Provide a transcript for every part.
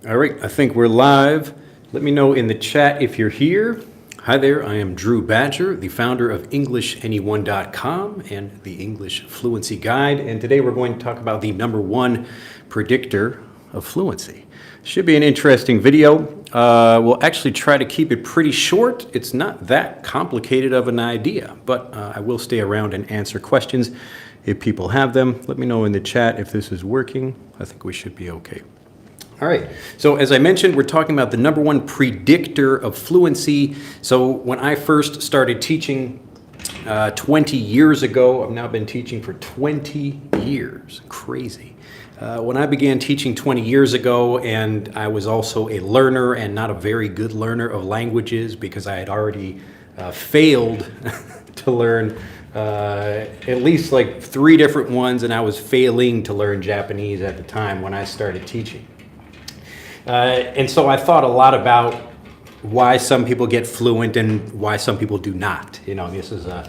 All right, I think we're live. Let me know in the chat if you're here. Hi there, I am Drew Badger, the founder of EnglishAnyone.com and the English Fluency Guide. And today we're going to talk about the #1 predictor of fluency. Should be an interesting video. We'll actually try to keep it pretty short. It's not that complicated of an idea, but I will stay around and answer questions if people have them. Let me know in the chat if this is working. I think we should be okay. All right, so as I mentioned, we're talking about the #1 predictor of fluency. So when I first started teaching 20 years ago, I've now been teaching for 20 years, crazy. When I began teaching 20 years ago, and I was also a learner and not a very good learner of languages because I had already failed to learn at least like 3 different ones, and I was failing to learn Japanese at the time when I started teaching. And so I thought a lot about why some people get fluent and why some people do not. You know, this is a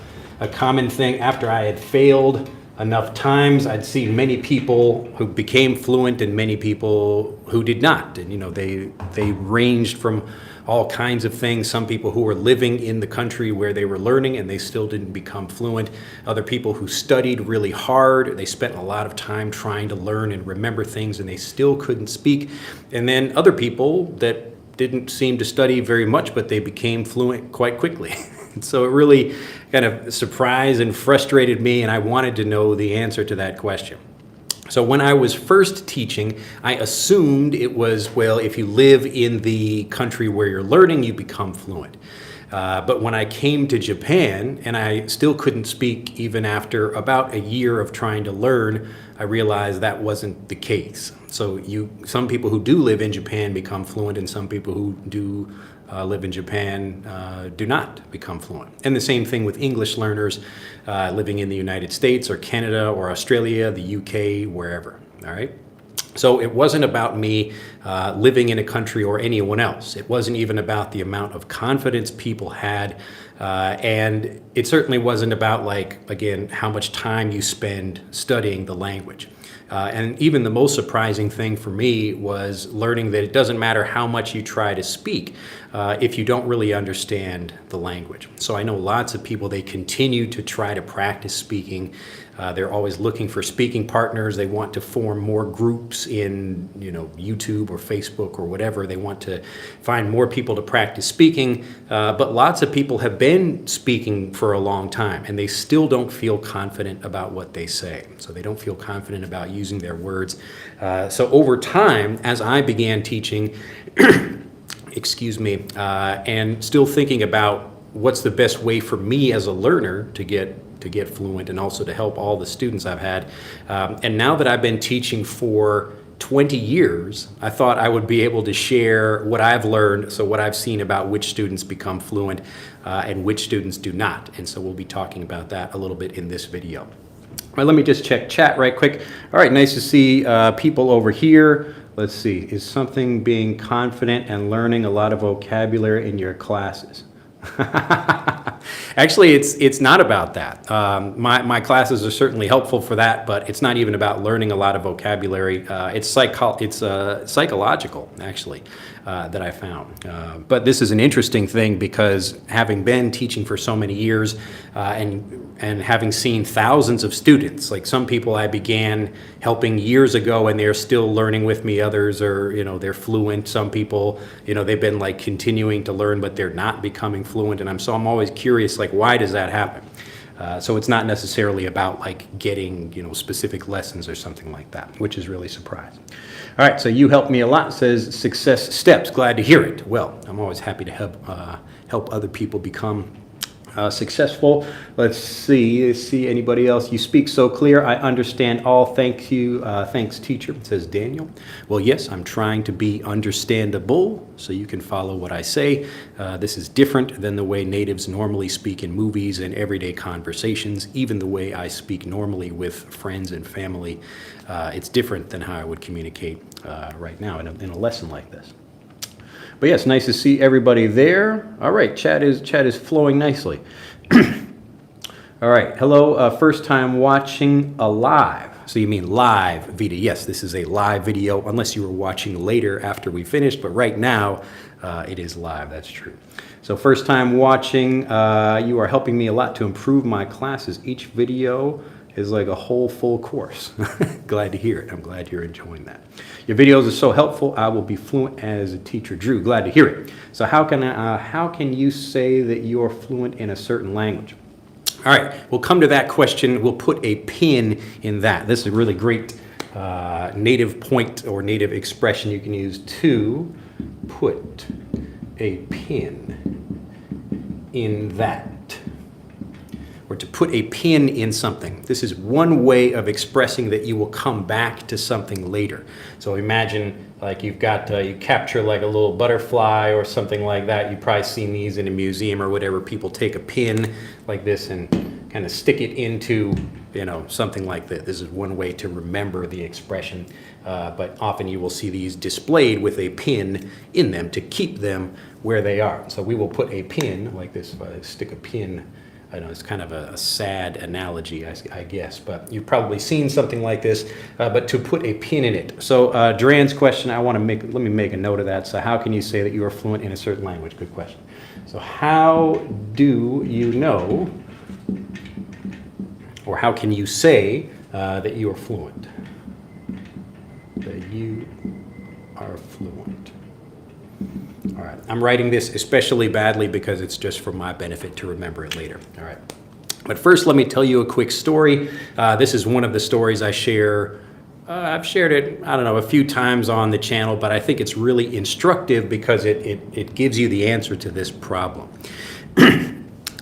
common thing. After I had failed enough times, I'd seen many people who became fluent and many people who did not. And, you know, they ranged from all kinds of things. Some people who were living in the country where they were learning and they still didn't become fluent. Other people who studied really hard. They spent a lot of time trying to learn and remember things and they still couldn't speak. And then other people that didn't seem to study very much, but they became fluent quite quickly. So it really kind of surprised and frustrated me, and I wanted to know the answer to that question. So when I was first teaching, I assumed it was, well, if you live in the country where you're learning, you become fluent. But when I came to Japan, and I still couldn't speak even after about a year of trying to learn, I realized that wasn't the case. So some people who do live in Japan become fluent, and some people who do live in Japan do not become fluent. And the same thing with English learners living in the United States or Canada or Australia, the UK, wherever, all right? So it wasn't about me living in a country or anyone else. It wasn't even about the amount of confidence people had. And it certainly wasn't about, like, again, how much time you spend studying the language. And even the most surprising thing for me was learning that it doesn't matter how much you try to speak if you don't really understand the language. So I know lots of people, they continue to try to practice speaking. They're always looking for speaking partners. They want to form more groups in, you know, YouTube or Facebook or whatever. They want to find more people to practice speaking. But lots of people have been speaking for a long time and they still don't feel confident about what they say. So they don't feel confident about using their words. So over time, as I began teaching, excuse me, and still thinking about what's the best way for me as a learner to get fluent and also to help all the students I've had. And now that I've been teaching for 20 years, I thought I would be able to share what I've learned, so what I've seen about which students become fluent and which students do not. And so we'll be talking about that a little bit in this video. All right, let me just check chat right quick. All right, nice to see people over here. Let's see, is something being confident and learning a lot of vocabulary in your classes? Actually, it's not about that. My classes are certainly helpful for that, but it's not even about learning a lot of vocabulary. It's psychological, actually, that I found. But this is an interesting thing because having been teaching for so many years and having seen thousands of students, like some people I began helping years ago and they're still learning with me. Others are, you know, they're fluent. Some people, you know, they've been like continuing to learn, but they're not becoming fluent. And I'm always curious, like, why does that happen? So it's not necessarily about like getting, you know, specific lessons or something like that, which is really surprising. All right, so you helped me a lot, says Success Steps. Glad to hear it. Well, I'm always happy to help other people become successful. Let's see anybody else. You speak so clear. I understand all. Thank you. Thanks, teacher, says Daniel. Well, yes, I'm trying to be understandable so you can follow what I say. This is different than the way natives normally speak in movies and everyday conversations, even the way I speak normally with friends and family. It's different than how I would communicate right now in a lesson like this. But yes, nice to see everybody there. All right, chat is flowing nicely. All right, hello, first time watching alive. So you mean live video. Yes, this is a live video, unless you were watching later after we finished, but right now it is live, that's true. So first time watching, you are helping me a lot to improve my classes. Each video is like a whole full course. Glad to hear it. I'm glad you're enjoying that. Your videos are so helpful. I will be fluent as a teacher. Drew, glad to hear it. So how can you say that you're fluent in a certain language? All right, we'll come to that question. We'll put a pin in that. This is a really great native point or native expression you can use, to put a pin in that, or to put a pin in something. This is one way of expressing that you will come back to something later. So imagine like you've got, you capture like a little butterfly or something like that. You've probably seen these in a museum or whatever. People take a pin like this and kind of stick it into, you know, something like that. This is one way to remember the expression. But often you will see these displayed with a pin in them to keep them where they are. So we will put a pin like this. If I stick a pin, I know it's kind of a sad analogy, I guess, but you've probably seen something like this, but to put a pin in it. So Duran's question, let me make a note of that. So how can you say that you are fluent in a certain language? Good question. So how do you know, or how can you say that you are fluent? That you are fluent. All right, I'm writing this especially badly because it's just for my benefit to remember it later. All right, but first let me tell you a quick story. This is one of the stories I share. I've shared it, I don't know, a few times on the channel, but I think it's really instructive because it gives you the answer to this problem.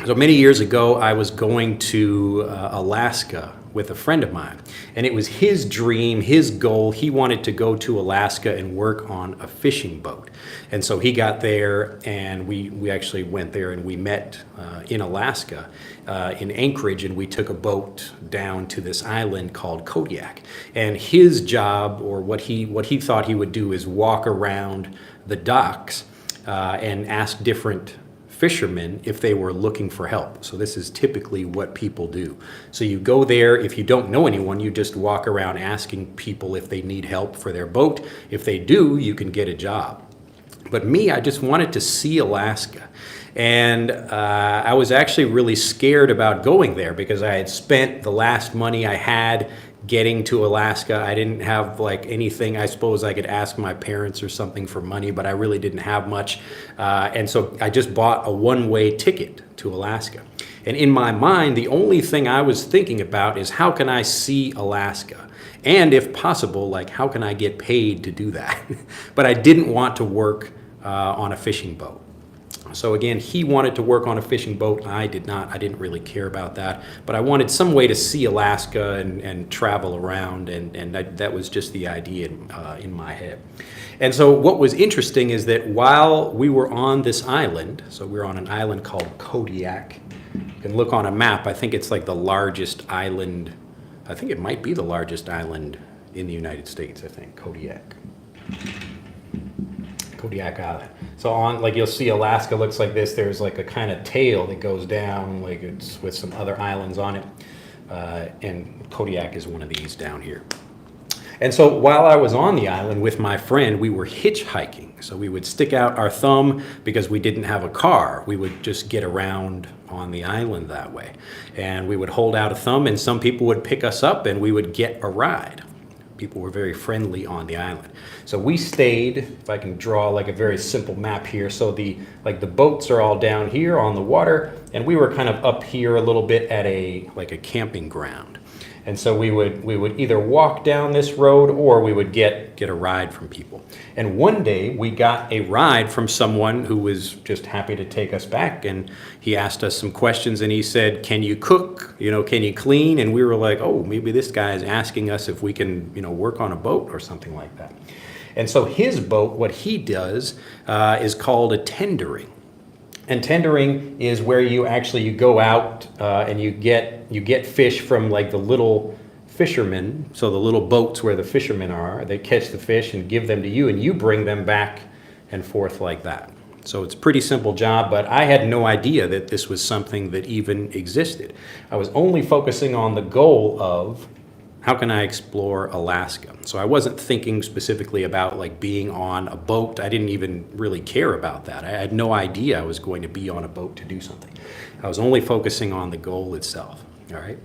So many years ago, I was going to Alaska with a friend of mine, and it was his dream, his goal. He wanted to go to Alaska and work on a fishing boat. And so he got there, and we actually went there, and we met in Alaska, in Anchorage, and we took a boat down to this island called Kodiak. And his job, or what he thought he would do, is walk around the docks and ask different fishermen if they were looking for help. So this is typically what people do. So you go there, if you don't know anyone, you just walk around asking people if they need help for their boat. If they do, you can get a job. But me, I just wanted to see Alaska. And I was actually really scared about going there because I had spent the last money I had getting to Alaska. I didn't have like anything. I suppose I could ask my parents or something for money, but I really didn't have much. And so I just bought a one-way ticket to Alaska. And in my mind, the only thing I was thinking about is how can I see Alaska? And if possible, like how can I get paid to do that? But I didn't want to work on a fishing boat. So again, he wanted to work on a fishing boat. I did not. I didn't really care about that. But I wanted some way to see Alaska and travel around, and that was just the idea in my head. And so what was interesting is that while we were on this island, so we were on an island called Kodiak. You can look on a map. I think it's like the largest island. I think it might be the largest island in the United States, I think, Kodiak. Kodiak Island. So on, like you'll see Alaska looks like this. There's like a kind of tail that goes down, like it's with some other islands on it. And Kodiak is one of these down here. And so while I was on the island with my friend, we were hitchhiking. So we would stick out our thumb because we didn't have a car. We would just get around on the island that way. And we would hold out a thumb, and some people would pick us up and we would get a ride. People were very friendly on the island. So we stayed, if I can draw like a very simple map here. So the boats are all down here on the water, and we were kind of up here a little bit at a camping ground. And so we would either walk down this road or we would get a ride from people. And one day we got a ride from someone who was just happy to take us back, and he asked us some questions, and he said, "Can you cook? You know, can you clean?" And we were like, "Oh, maybe this guy is asking us if we can, you know, work on a boat or something like that." And so his boat, what he does is called a tendering. And tendering is where you go out and you get fish from like the little fishermen, so the little boats where the fishermen are. They catch the fish and give them to you, and you bring them back and forth like that. So it's a pretty simple job, but I had no idea that this was something that even existed. I was only focusing on the goal of how can I explore Alaska? So I wasn't thinking specifically about like being on a boat. I didn't even really care about that. I had no idea I was going to be on a boat to do something. I was only focusing on the goal itself, all right?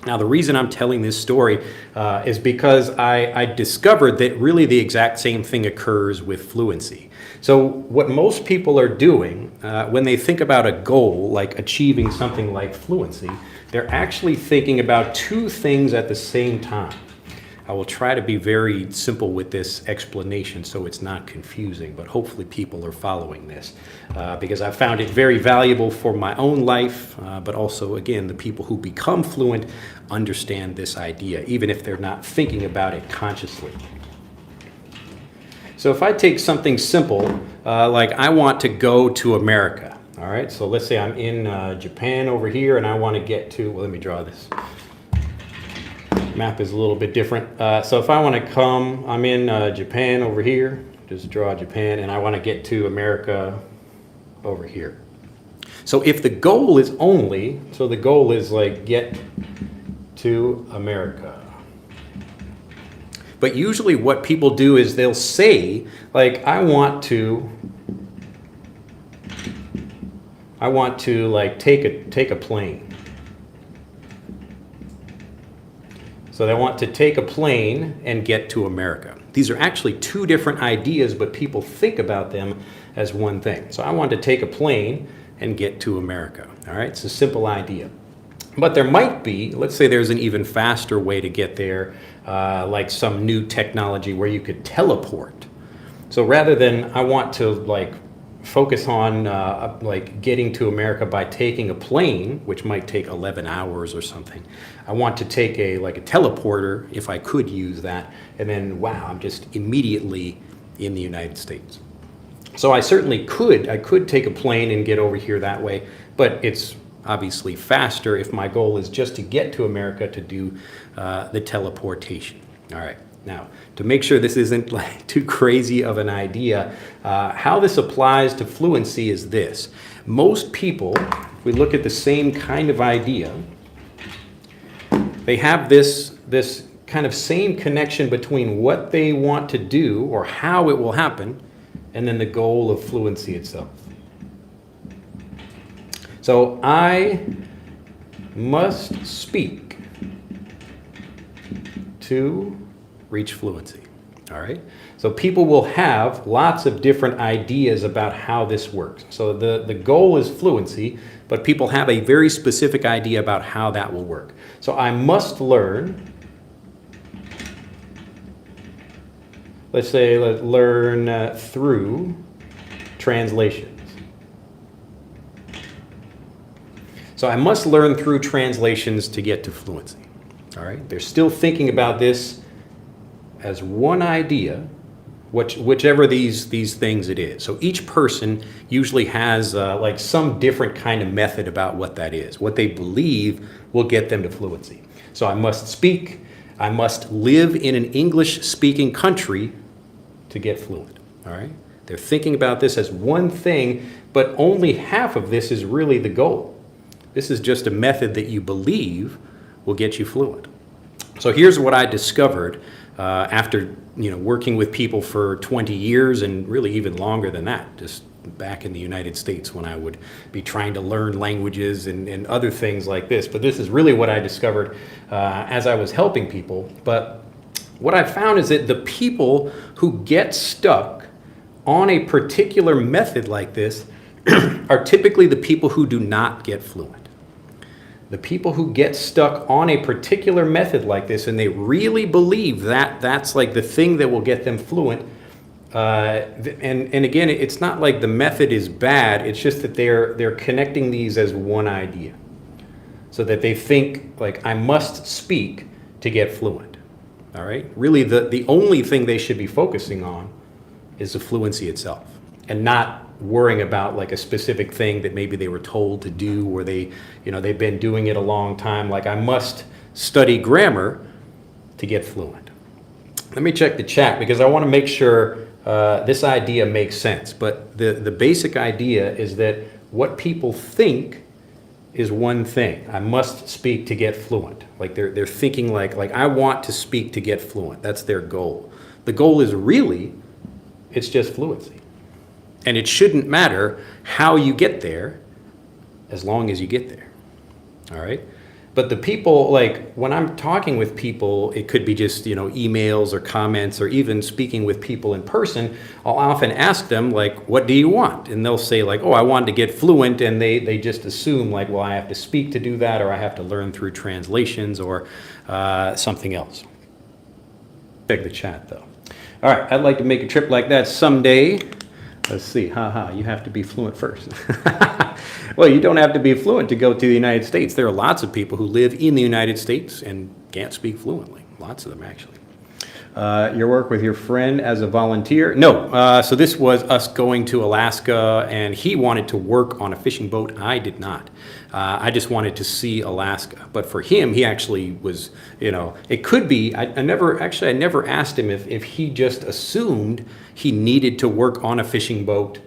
Now, the reason I'm telling this story is because I discovered that really the exact same thing occurs with fluency. So what most people are doing when they think about a goal, like achieving something like fluency, they're actually thinking about two things at the same time. I will try to be very simple with this explanation so it's not confusing, but hopefully people are following this because I found it very valuable for my own life, but also, again, the people who become fluent understand this idea, even if they're not thinking about it consciously. So if I take something simple, like I want to go to America, all right? So let's say I'm in Japan over here and I want to get to, well, let me draw this. Map is a little bit different. So if I want to come, I'm in Japan over here, just draw Japan, and I want to get to America over here. So if the goal is only, so the goal is like get to America. But usually what people do is they'll say, like, I want to like take a plane. So they want to take a plane and get to America. These are actually two different ideas, but people think about them as one thing. So I want to take a plane and get to America. All right, it's a simple idea. But there might be, let's say there's an even faster way to get there, like some new technology where you could teleport. So rather than I want to like focus on like getting to America by taking a plane, which might take 11 hours or something. I want to take a teleporter, if I could use that, and then wow, I'm just immediately in the United States. So I certainly could take a plane and get over here that way, but it's obviously faster if my goal is just to get to America to do the teleportation. All right. Now, to make sure this isn't like too crazy of an idea, how this applies to fluency is this. Most people, if we look at the same kind of idea, they have this kind of same connection between what they want to do or how it will happen and then the goal of fluency itself. So I must speak to reach fluency, all right? So people will have lots of different ideas about how this works. So the goal is fluency, but people have a very specific idea about how that will work. So I must learn, let's say, learn through translations. So I must learn through translations to get to fluency, all right? They're still thinking about this as one idea, whichever these things it is. So each person usually has like some different kind of method about what that is, what they believe will get them to fluency. So I must speak, I must live in an English-speaking country to get fluent, all right? They're thinking about this as one thing, but only half of this is really the goal. This is just a method that you believe will get you fluent. So here's what I discovered after working with people for 20 years and really even longer than that, just back in the United States when I would be trying to learn languages and other things like this. But this is really what I discovered as I was helping people. But what I found is that the people who get stuck on a particular method like this are typically the people who do not get fluent. The people who get stuck on a particular method like this and they really believe that that's like the thing that will get them fluent. And again, it's not like the method is bad. It's just that they're connecting these as one idea. So that they think like I must speak to get fluent. All right? Really the only thing they should be focusing on is the fluency itself and not worrying about like a specific thing that maybe they were told to do or they've been doing it a long time. Like I must study grammar to get fluent. Let me check the chat because I want to make sure this idea makes sense. But the basic idea is that what people think is one thing. I must speak to get fluent. Like they're thinking like I want to speak to get fluent. That's their goal. The goal is really, it's just fluency. And it shouldn't matter how you get there as long as you get there. All right? But the people, like when I'm talking with people, it could be just, emails or comments or even speaking with people in person, I'll often ask them like, what do you want? And they'll say like, oh, I want to get fluent. And they just assume like, well, I have to speak to do that, or I have to learn through translations or something else. Check the chat though. All right, I'd like to make a trip like that someday. Let's see, you have to be fluent first. Well, you don't have to be fluent to go to the United States. There are lots of people who live in the United States and can't speak fluently. Lots of them, actually. Your work with your friend as a volunteer? No, so this was us going to Alaska, and he wanted to work on a fishing boat. I did not. I just wanted to see Alaska. But for him, he actually was, it could be, I never asked him if he just assumed he needed to work on a fishing boat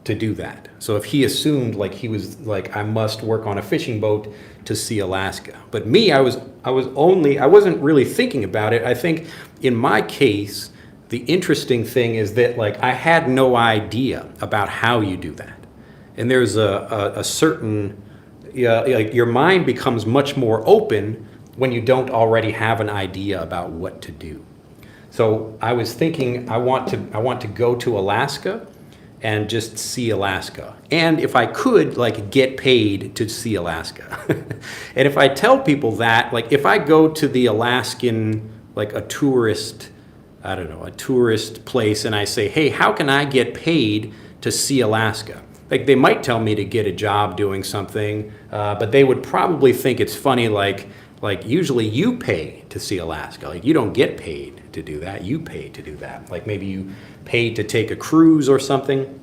to do that. So if he assumed like he was like, I must work on a fishing boat to see Alaska. But me, I wasn't really thinking about it. I think in my case, the interesting thing is that like I had no idea about how you do that. And there's a certain, like your mind becomes much more open when you don't already have an idea about what to do. So I was thinking I want to go to Alaska and just see Alaska. And if I could, like, get paid to see Alaska. And if I tell people that, like, if I go to the Alaskan, like, a tourist place, and I say, hey, how can I get paid to see Alaska? Like, they might tell me to get a job doing something, but they would probably think it's funny, like usually you pay to see Alaska. Like, you don't get paid to do that, you pay to do that. Like, maybe you paid to take a cruise or something.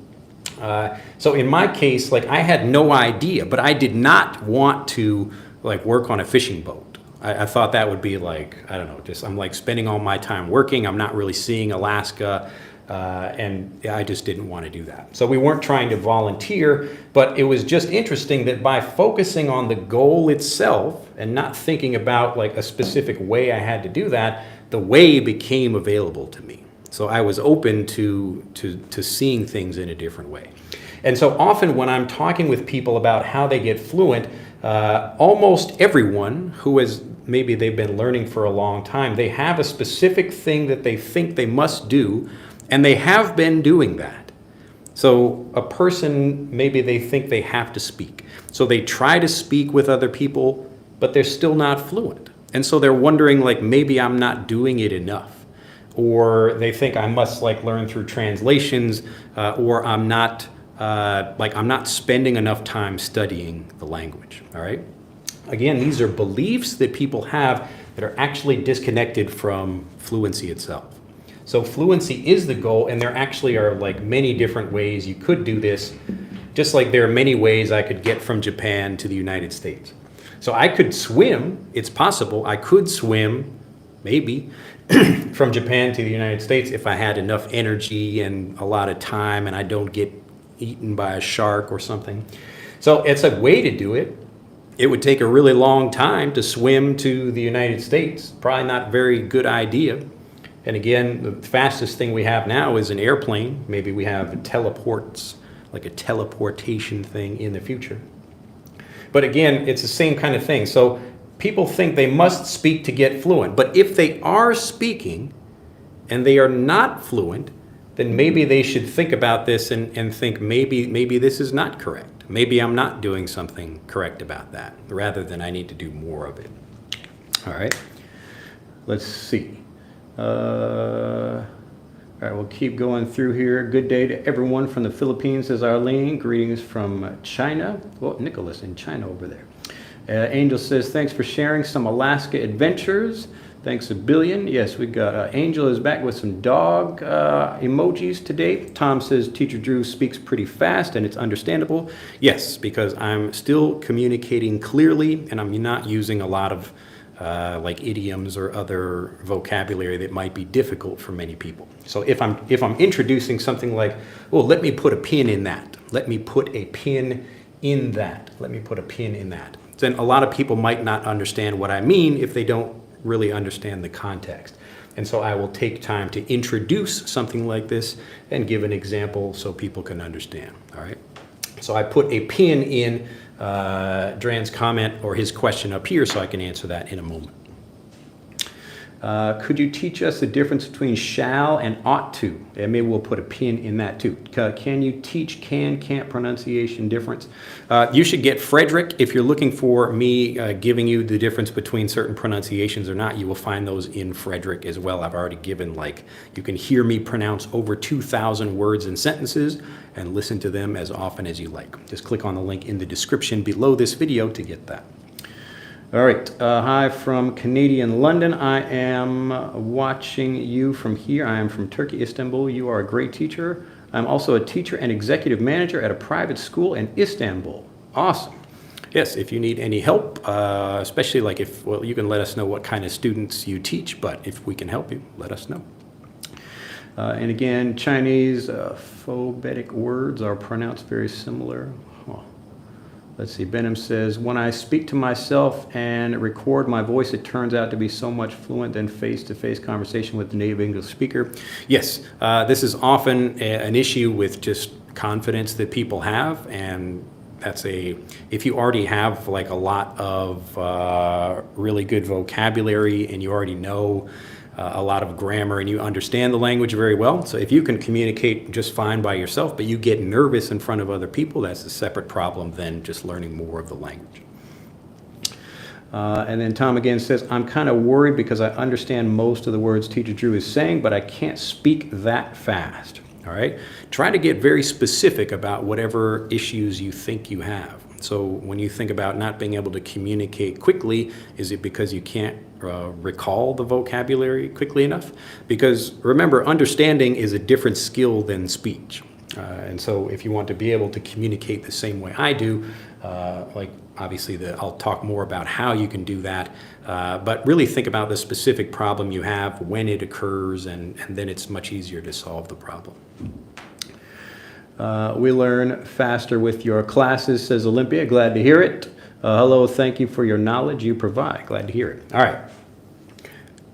So in my case, like, I had no idea, but I did not want to, like, work on a fishing boat. I thought that would be like, I don't know, just I'm like spending all my time working, I'm not really seeing Alaska, and I just didn't want to do that. So we weren't trying to volunteer, but it was just interesting that by focusing on the goal itself and not thinking about like a specific way I had to do that, the way became available to me. So I was open to seeing things in a different way. And so often when I'm talking with people about how they get fluent, almost everyone who has, maybe they've been learning for a long time, they have a specific thing that they think they must do, and they have been doing that. So a person, maybe they think they have to speak. So they try to speak with other people, but they're still not fluent. And so they're wondering, like, maybe I'm not doing it enough. Or they think I must like learn through translations, or I'm not spending enough time studying the language, all right? Again, these are beliefs that people have that are actually disconnected from fluency itself. So fluency is the goal, and there actually are like many different ways you could do this, just like there are many ways I could get from Japan to the United States. So I could swim, it's possible, I could swim, maybe, from Japan to the United States if I had enough energy and a lot of time and I don't get eaten by a shark or something. So it's a way to do it. It would take a really long time to swim to the United States. Probably not a very good idea. And again, the fastest thing we have now is an airplane. Maybe we have teleports, like a teleportation thing in the future. But again, it's the same kind of thing. So people think they must speak to get fluent. But if they are speaking and they are not fluent, then maybe they should think about this and think maybe this is not correct. Maybe I'm not doing something correct about that, rather than I need to do more of it. All right, let's see. All right, we'll keep going through here. Good day to everyone from the Philippines, says Arlene. Greetings from China. Well, Nicholas in China over there. Angel says, thanks for sharing some Alaska adventures. Thanks a billion. Yes, we got Angel is back with some dog emojis today. Tom says, Teacher Drew speaks pretty fast and it's understandable. Yes, because I'm still communicating clearly and I'm not using a lot of like idioms or other vocabulary that might be difficult for many people. So if I'm introducing something like, well, let me put a pin in that. Let me put a pin in that. Let me put a pin in that. Then a lot of people might not understand what I mean if they don't really understand the context. And so I will take time to introduce something like this and give an example so people can understand, all right? So I put a pin in Dran's comment or his question up here so I can answer that in a moment. Could you teach us the difference between shall and ought to? And maybe we'll put a pin in that too. Can you teach can't pronunciation difference? You should get Frederick. If you're looking for me giving you the difference between certain pronunciations or not, you will find those in Frederick as well. I've already given, like, you can hear me pronounce over 2,000 words and sentences and listen to them as often as you like. Just click on the link in the description below this video to get that. All right, hi from Canadian London. I am watching you from here. I am from Turkey, Istanbul. You are a great teacher. I'm also a teacher and executive manager at a private school in Istanbul. Awesome. Yes, if you need any help, especially like if, well, you can let us know what kind of students you teach, but if we can help you, let us know. And again, Chinese phonetic words are pronounced very similar. Let's see, Benham says, when I speak to myself and record my voice, it turns out to be so much fluent than face-to-face conversation with the native English speaker. Yes, this is often an issue with just confidence that people have, and that's if you already have like a lot of really good vocabulary and you already know a lot of grammar and you understand the language very well. So if you can communicate just fine by yourself, but you get nervous in front of other people, that's a separate problem than just learning more of the language. And then Tom again says, I'm kind of worried because I understand most of the words Teacher Drew is saying, but I can't speak that fast. All right. Try to get very specific about whatever issues you think you have. So when you think about not being able to communicate quickly, is it because you can't recall the vocabulary quickly enough? Because remember, understanding is a different skill than speech. And so if you want to be able to communicate the same way I do, like obviously I'll talk more about how you can do that, but really think about the specific problem you have, when it occurs, and then it's much easier to solve the problem. We learn faster with your classes, says Olympia. Glad to hear it. Hello, thank you for your knowledge you provide. Glad to hear it. All right.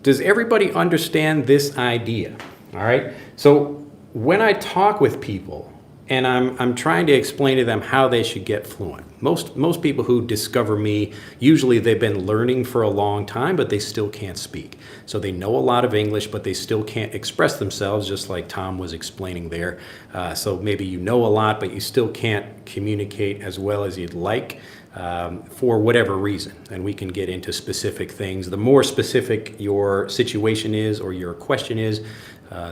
Does everybody understand this idea? All right. So when I talk with people and I'm trying to explain to them how they should get fluent, most people who discover me, usually they've been learning for a long time, but they still can't speak. So they know a lot of English, but they still can't express themselves, just like Tom was explaining there. So maybe you know a lot, but you still can't communicate as well as you'd like for whatever reason. And we can get into specific things. The more specific your situation is or your question is,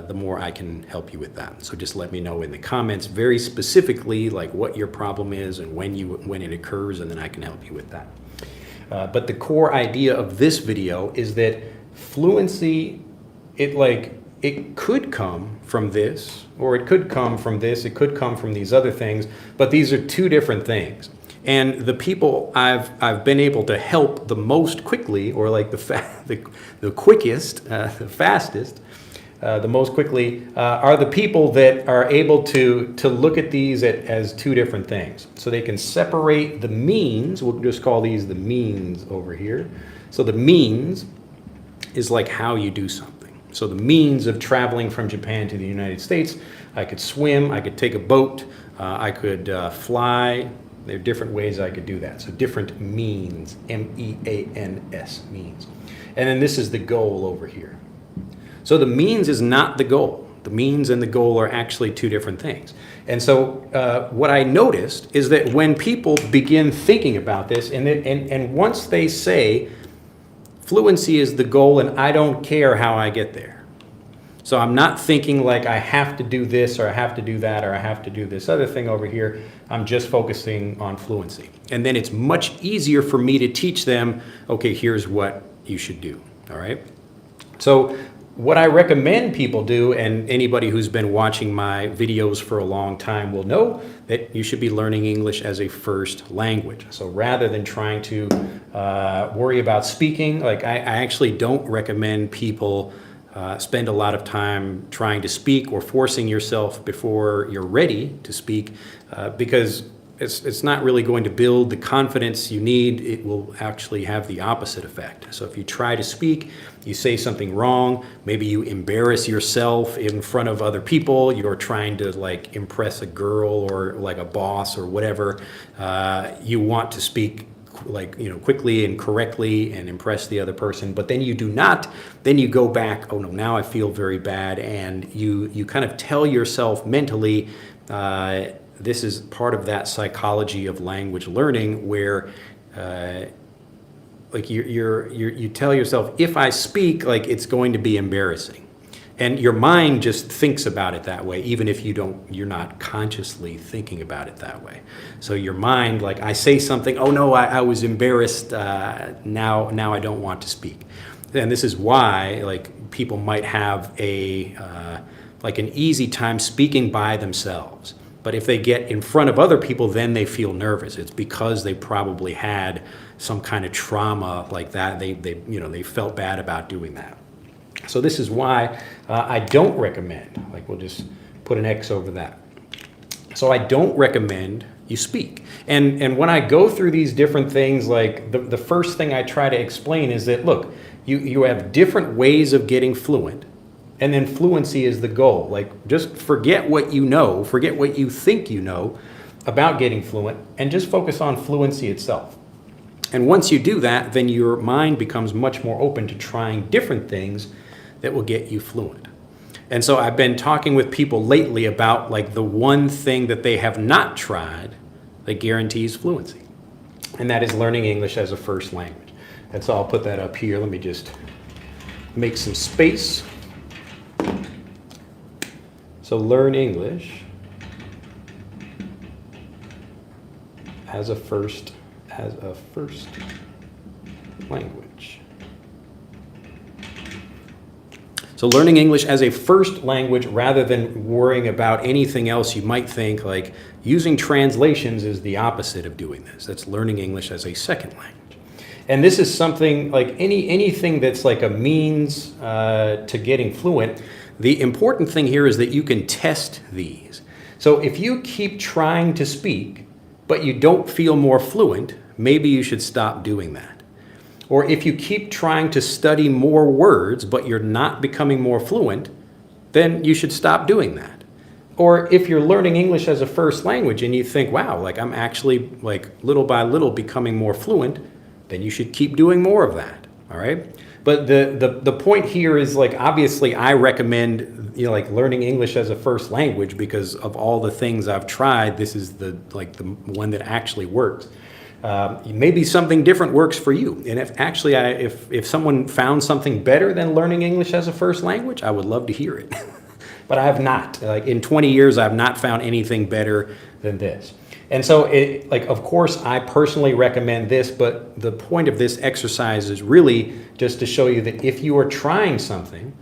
the more I can help you with that. So just let me know in the comments very specifically like what your problem is and when it occurs, and then I can help you with that. But the core idea of this video is that fluency, it could come from this, or it could come from this, it could come from these other things, but these are two different things. And the people I've been able to help the most quickly, or like the quickest, the fastest, the most quickly, are the people that are able to look at these as two different things. So they can separate the means, we'll just call these the means over here. So the means is like how you do something. So the means of traveling from Japan to the United States, I could swim, I could take a boat, I could fly. There are different ways I could do that. So different means, M-E-A-N-S, means. And then this is the goal over here. So the means is not the goal. The means and the goal are actually two different things. And so what I noticed is that when people begin thinking about this, and once they say, fluency is the goal and I don't care how I get there. So I'm not thinking like I have to do this or I have to do that or I have to do this other thing over here. I'm just focusing on fluency. And then it's much easier for me to teach them, okay, here's what you should do, all right? So what I recommend people do, and anybody who's been watching my videos for a long time will know that you should be learning English as a first language. So rather than trying to worry about speaking, like I actually don't recommend people spend a lot of time trying to speak or forcing yourself before you're ready to speak, because it's not really going to build the confidence you need. It will actually have the opposite effect. So if you try to speak, you say something wrong, maybe you embarrass yourself in front of other people, you're trying to like impress a girl or like a boss or whatever, you want to speak like, quickly and correctly and impress the other person, but then you do not, then you go back, oh no, now I feel very bad, and you kind of tell yourself mentally, this is part of that psychology of language learning where like you tell yourself, if I speak, like it's going to be embarrassing. And your mind just thinks about it that way, even if you're not consciously thinking about it that way. So your mind, like I say something, oh no, I was embarrassed, now I don't want to speak. And this is why like people might have like an easy time speaking by themselves. But if they get in front of other people, then they feel nervous. It's because they probably had some kind of trauma like that. They felt bad about doing that. So this is why I don't recommend, like we'll just put an X over that. So I don't recommend you speak. And when I go through these different things, like the first thing I try to explain is that, look, you have different ways of getting fluent. And then fluency is the goal. Like just forget what you know, forget what you think you know about getting fluent, and just focus on fluency itself. And once you do that, then your mind becomes much more open to trying different things that will get you fluent. And so I've been talking with people lately about like the one thing that they have not tried that guarantees fluency. And that is learning English as a first language. And so I'll put that up here. Let me just make some space. So learn English as a first language. So learning English as a first language rather than worrying about anything else you might think, like using translations is the opposite of doing this. That's learning English as a second language. And this is something like anything that's like a means to getting fluent. The important thing here is that you can test these. So if you keep trying to speak, but you don't feel more fluent, maybe you should stop doing that. Or if you keep trying to study more words, but you're not becoming more fluent, then you should stop doing that. Or if you're learning English as a first language and you think, wow, like I'm actually like little by little becoming more fluent, then you should keep doing more of that, all right? But the point here is like, obviously I recommend, like learning English as a first language because of all the things I've tried, this is the one that actually works. Maybe something different works for you. And if someone found something better than learning English as a first language, I would love to hear it. But I have not. Like in 20 years, I've not found anything better than this. And so, of course, I personally recommend this, but the point of this exercise is really just to show you that if you are trying something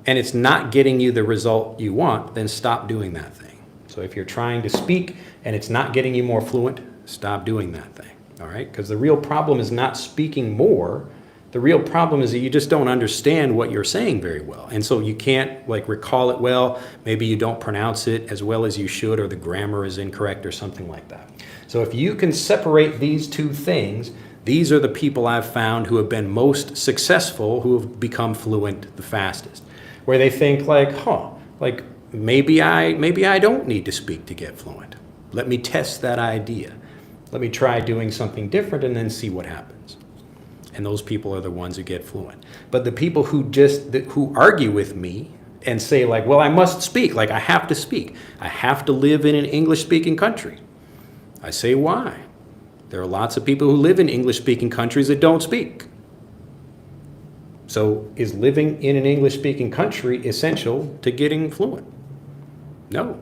and it's not getting you the result you want, then stop doing that thing. So if you're trying to speak and it's not getting you more fluent, stop doing that thing, all right? Because the real problem is not speaking more. The real problem is that you just don't understand what you're saying very well. And so you can't like recall it well. Maybe you don't pronounce it as well as you should, or the grammar is incorrect or something like that. So if you can separate these two things, these are the people I've found who have been most successful, who have become fluent the fastest. Where they think like, like maybe I don't need to speak to get fluent. Let me test that idea. Let me try doing something different and then see what happens. And those people are the ones who get fluent. But the people who argue with me and say like, well, I must speak, like I have to speak. I have to live in an English-speaking country. I say, why? There are lots of people who live in English-speaking countries that don't speak. So is living in an English-speaking country essential to getting fluent? No.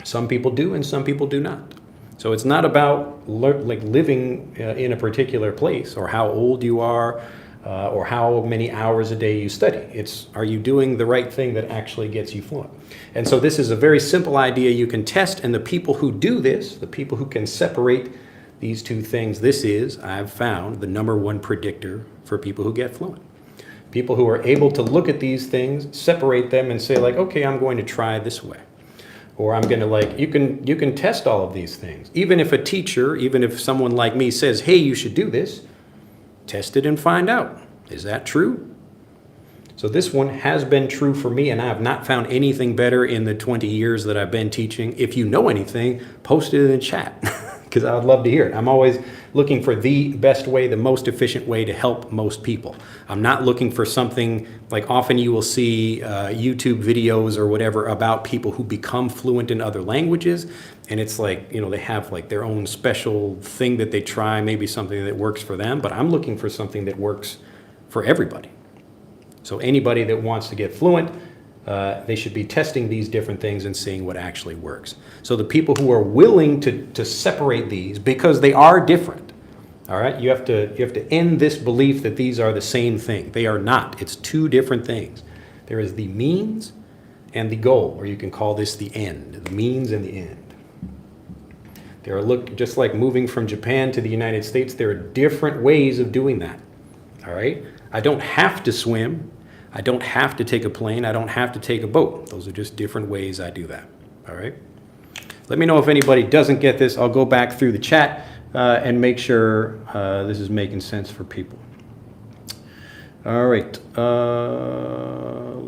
Some people do and some people do not. So it's not about like living in a particular place or how old you are or how many hours a day you study. It's, are you doing the right thing that actually gets you fluent? And so this is a very simple idea you can test, and the people who do this, the people who can separate these two things, this is, I've found, the #1 predictor for people who get fluent. People who are able to look at these things, separate them, and say like, okay, I'm going to try this way. or I'm going to like, you can test all of these things. Even if a teacher, even if someone like me says, hey, you should do this, test it and find out. Is that true? So this one has been true for me, and I have not found anything better in the 20 years that I've been teaching. If you know anything, post it in the chat, because I would love to hear it. I'm always looking for the best way, the most efficient way to help most people. I'm not looking for something, like often you will see YouTube videos or whatever about people who become fluent in other languages, and it's like, you know, they have like their own special thing that they try, maybe something that works for them, but I'm looking for something that works for everybody. So anybody that wants to get fluent, they should be testing these different things and seeing what actually works. So the people who are willing to separate these, because they are different, all right? You have to end this belief that these are the same thing. They are not. It's two different things. There is the means and the goal, or you can call this the end, the means and the end. There are, just like moving from Japan to the United States, there are different ways of doing that, all right? I don't have to swim. I don't have to take a plane. I don't have to take a boat. Those are just different ways I do that. All right? Let me know if anybody doesn't get this. I'll go back through the chat and make sure this is making sense for people. All right.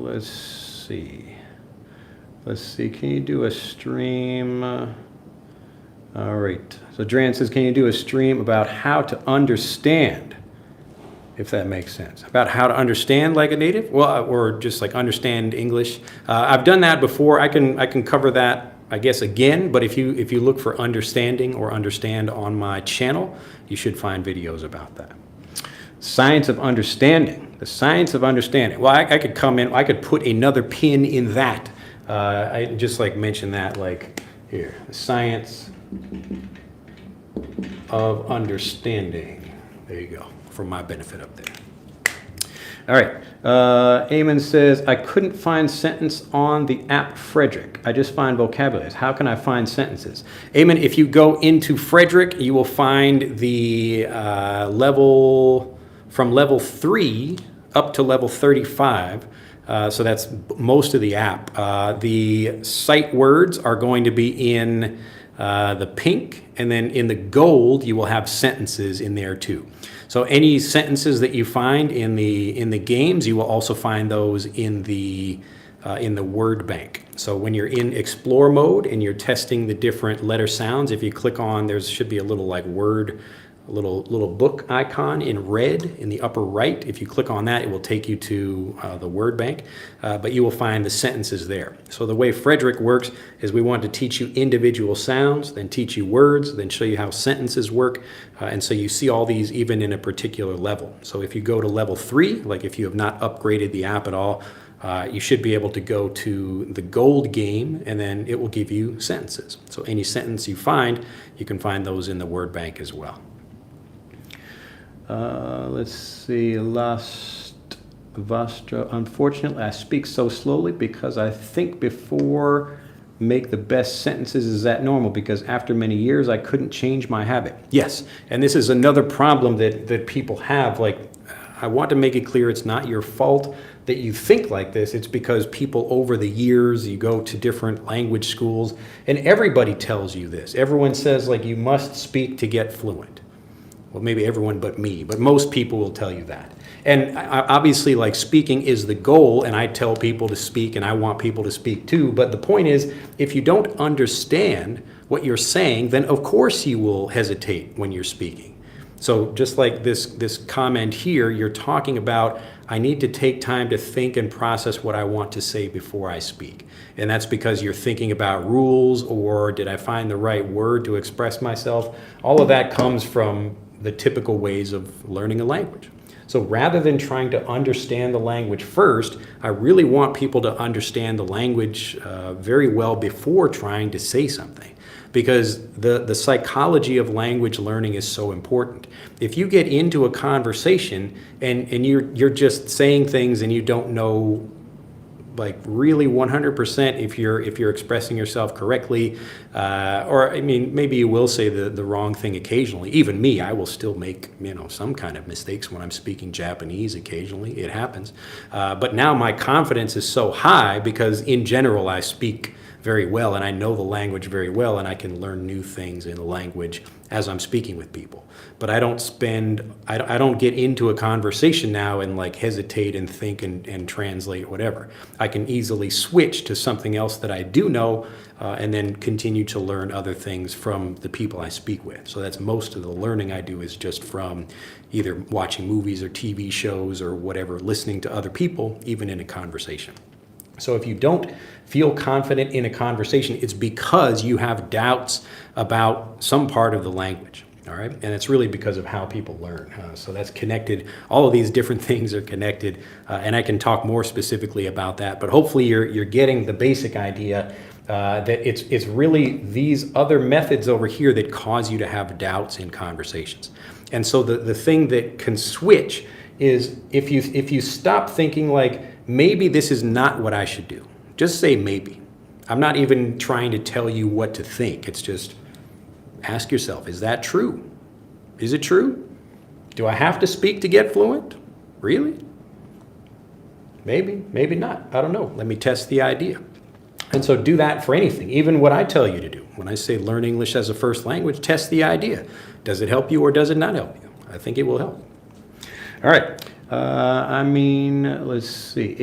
Let's see. Can you do a stream? All right. So Dran says, can you do a stream about how to understand, if that makes sense, about how to understand like a native, well, or just like understand English. I've done that before. I can cover that, I guess, again. But if you look for understanding or understand on my channel, you should find videos about that. Science of understanding. The science of understanding. Well, I could come in. I could put another pin in that. I just like mention that, like here, the science of understanding. There you go. For my benefit up there. All right. Eamon says, I couldn't find sentence on the app Frederick. I just find vocabularies. How can I find sentences? Eamon, if you go into Frederick, you will find the level, from level 3 up to level 35. So that's most of the app. The sight words are going to be in the pink, and then in the gold, you will have sentences in there too. So any sentences that you find in the games, you will also find those in the word bank. So when you're in explore mode and you're testing the different letter sounds, if you click on, there should be a little like word, a little book icon in red in the upper right. If you click on that, it will take you to the word bank, but you will find the sentences there. So the way Frederick works is we want to teach you individual sounds, then teach you words, then show you how sentences work, and so you see all these even in a particular level. So if you go to level 3, like if you have not upgraded the app at all, you should be able to go to the gold game, and then it will give you sentences. So any sentence you find, you can find those in the word bank as well. Let's see, last Vostra. Unfortunately, I speak so slowly because I think before make the best sentences. Is that normal? Because after many years, I couldn't change my habit. Yes, and this is another problem that people have. Like, I want to make it clear it's not your fault that you think like this. It's because people over the years, you go to different language schools, and everybody tells you this. Everyone says, like, you must speak to get fluent. Well, maybe everyone but me, but most people will tell you that. And obviously, like, speaking is the goal, and I tell people to speak, and I want people to speak too. But the point is, if you don't understand what you're saying, then of course you will hesitate when you're speaking. So just like this comment here, you're talking about, I need to take time to think and process what I want to say before I speak. And that's because you're thinking about rules, or did I find the right word to express myself? All of that comes from the typical ways of learning a language. So rather than trying to understand the language first, I really want people to understand the language very well before trying to say something, because the psychology of language learning is so important. If you get into a conversation and you're just saying things and you don't know, like, really 100% if you're expressing yourself correctly, or I mean, maybe you will say the wrong thing occasionally. Even me, I will still make, some kind of mistakes when I'm speaking Japanese. Occasionally, it happens. But now my confidence is so high because in general I speak very well, and I know the language very well, and I can learn new things in the language as I'm speaking with people. But I don't get into a conversation now and like hesitate and think and translate whatever. I can easily switch to something else that I do know and then continue to learn other things from the people I speak with. So that's most of the learning I do is just from either watching movies or TV shows or whatever, listening to other people, even in a conversation. So if you don't feel confident in a conversation, it's because you have doubts about some part of the language, all right? And it's really because of how people learn. So that's connected. All of these different things are connected, and I can talk more specifically about that. But hopefully you're getting the basic idea that it's really these other methods over here that cause you to have doubts in conversations. And so the thing that can switch is if you stop thinking like, maybe this is not what I should do. Just say maybe. I'm not even trying to tell you what to think. It's just ask yourself, is that true? Is it true? Do I have to speak to get fluent? Really? Maybe, maybe not. I don't know. Let me test the idea. And so do that for anything, even what I tell you to do. When I say learn English as a first language, test the idea. Does it help you or does it not help you? I think it will help. All right. Let's see.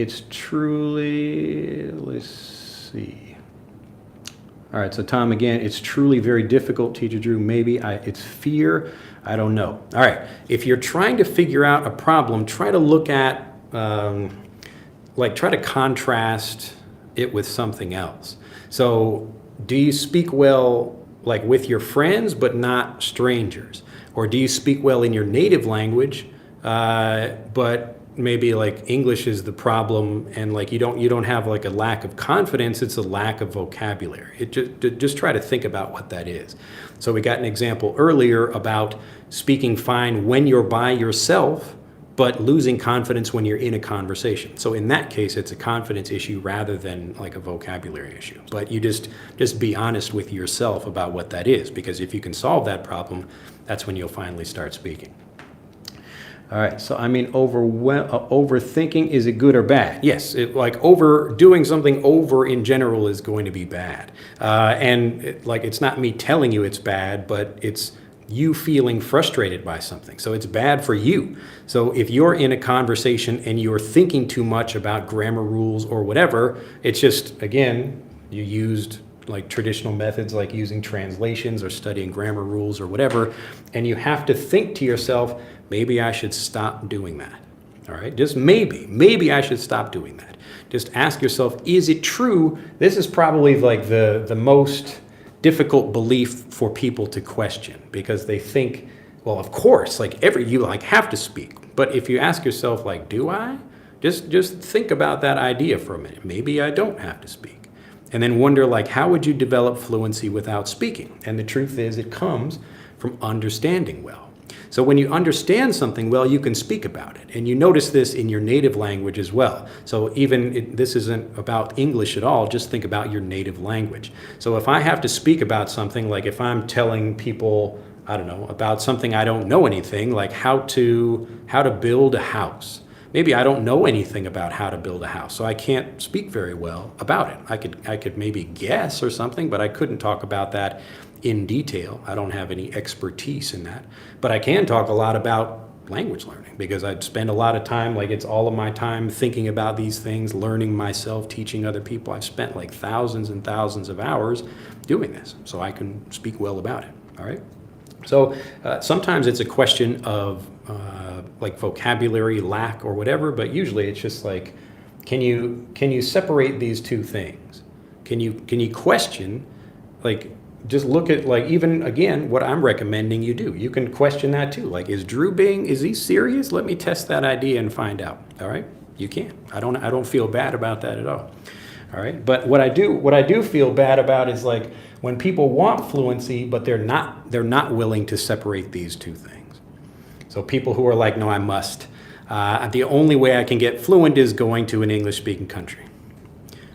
Let's see. All right, so Tom, again, it's truly very difficult, Teacher Drew. Maybe it's fear. I don't know. All right, if you're trying to figure out a problem, try to look at, try to contrast it with something else. So do you speak well, like with your friends, but not strangers? Or do you speak well in your native language, but maybe like English is the problem, and like you don't have like a lack of confidence, it's a lack of vocabulary. Just try to think about what that is. So we got an example earlier about speaking fine when you're by yourself, but losing confidence when you're in a conversation. So in that case, it's a confidence issue rather than like a vocabulary issue. But you just be honest with yourself about what that is, because if you can solve that problem, that's when you'll finally start speaking. All right, so overthinking, is it good or bad? Yes, doing something over in general is going to be bad. It's not me telling you it's bad, but it's you feeling frustrated by something. So it's bad for you. So if you're in a conversation and you're thinking too much about grammar rules or whatever, it's just, again, you used like traditional methods like using translations or studying grammar rules or whatever, and you have to think to yourself, maybe I should stop doing that. All right, just maybe I should stop doing that. Just ask yourself, is it true? This is probably like the most difficult belief for people to question, because they think, well, of course, you have to speak. But if you ask yourself, like, do I? Just think about that idea for a minute. Maybe I don't have to speak. And then wonder, like, how would you develop fluency without speaking? And the truth is, it comes from understanding well. So when you understand something well, you can speak about it. And you notice this in your native language as well. So this isn't about English at all, just think about your native language. So if I have to speak about something, like if I'm telling people, I don't know, about something I don't know anything, like how to build a house. Maybe I don't know anything about how to build a house, so I can't speak very well about it. I could maybe guess or something, but I couldn't talk about that in detail. I don't have any expertise in that. But I can talk a lot about language learning, because I'd spend a lot of time, like it's all of my time thinking about these things, learning myself, teaching other people. I've spent like thousands and thousands of hours doing this, so I can speak well about it, all right? So sometimes it's a question of like vocabulary lack or whatever, but usually it's just like, can you separate these two things? Can you question, like, just look at, like, even again what I'm recommending you do. You can question that too. Like, is he serious? Let me test that idea and find out. All right, you can. I don't feel bad about that at all. All right, but what I do feel bad about is like when people want fluency, but they're not willing to separate these two things. So people who are like, no, I must. The only way I can get fluent is going to an English-speaking country.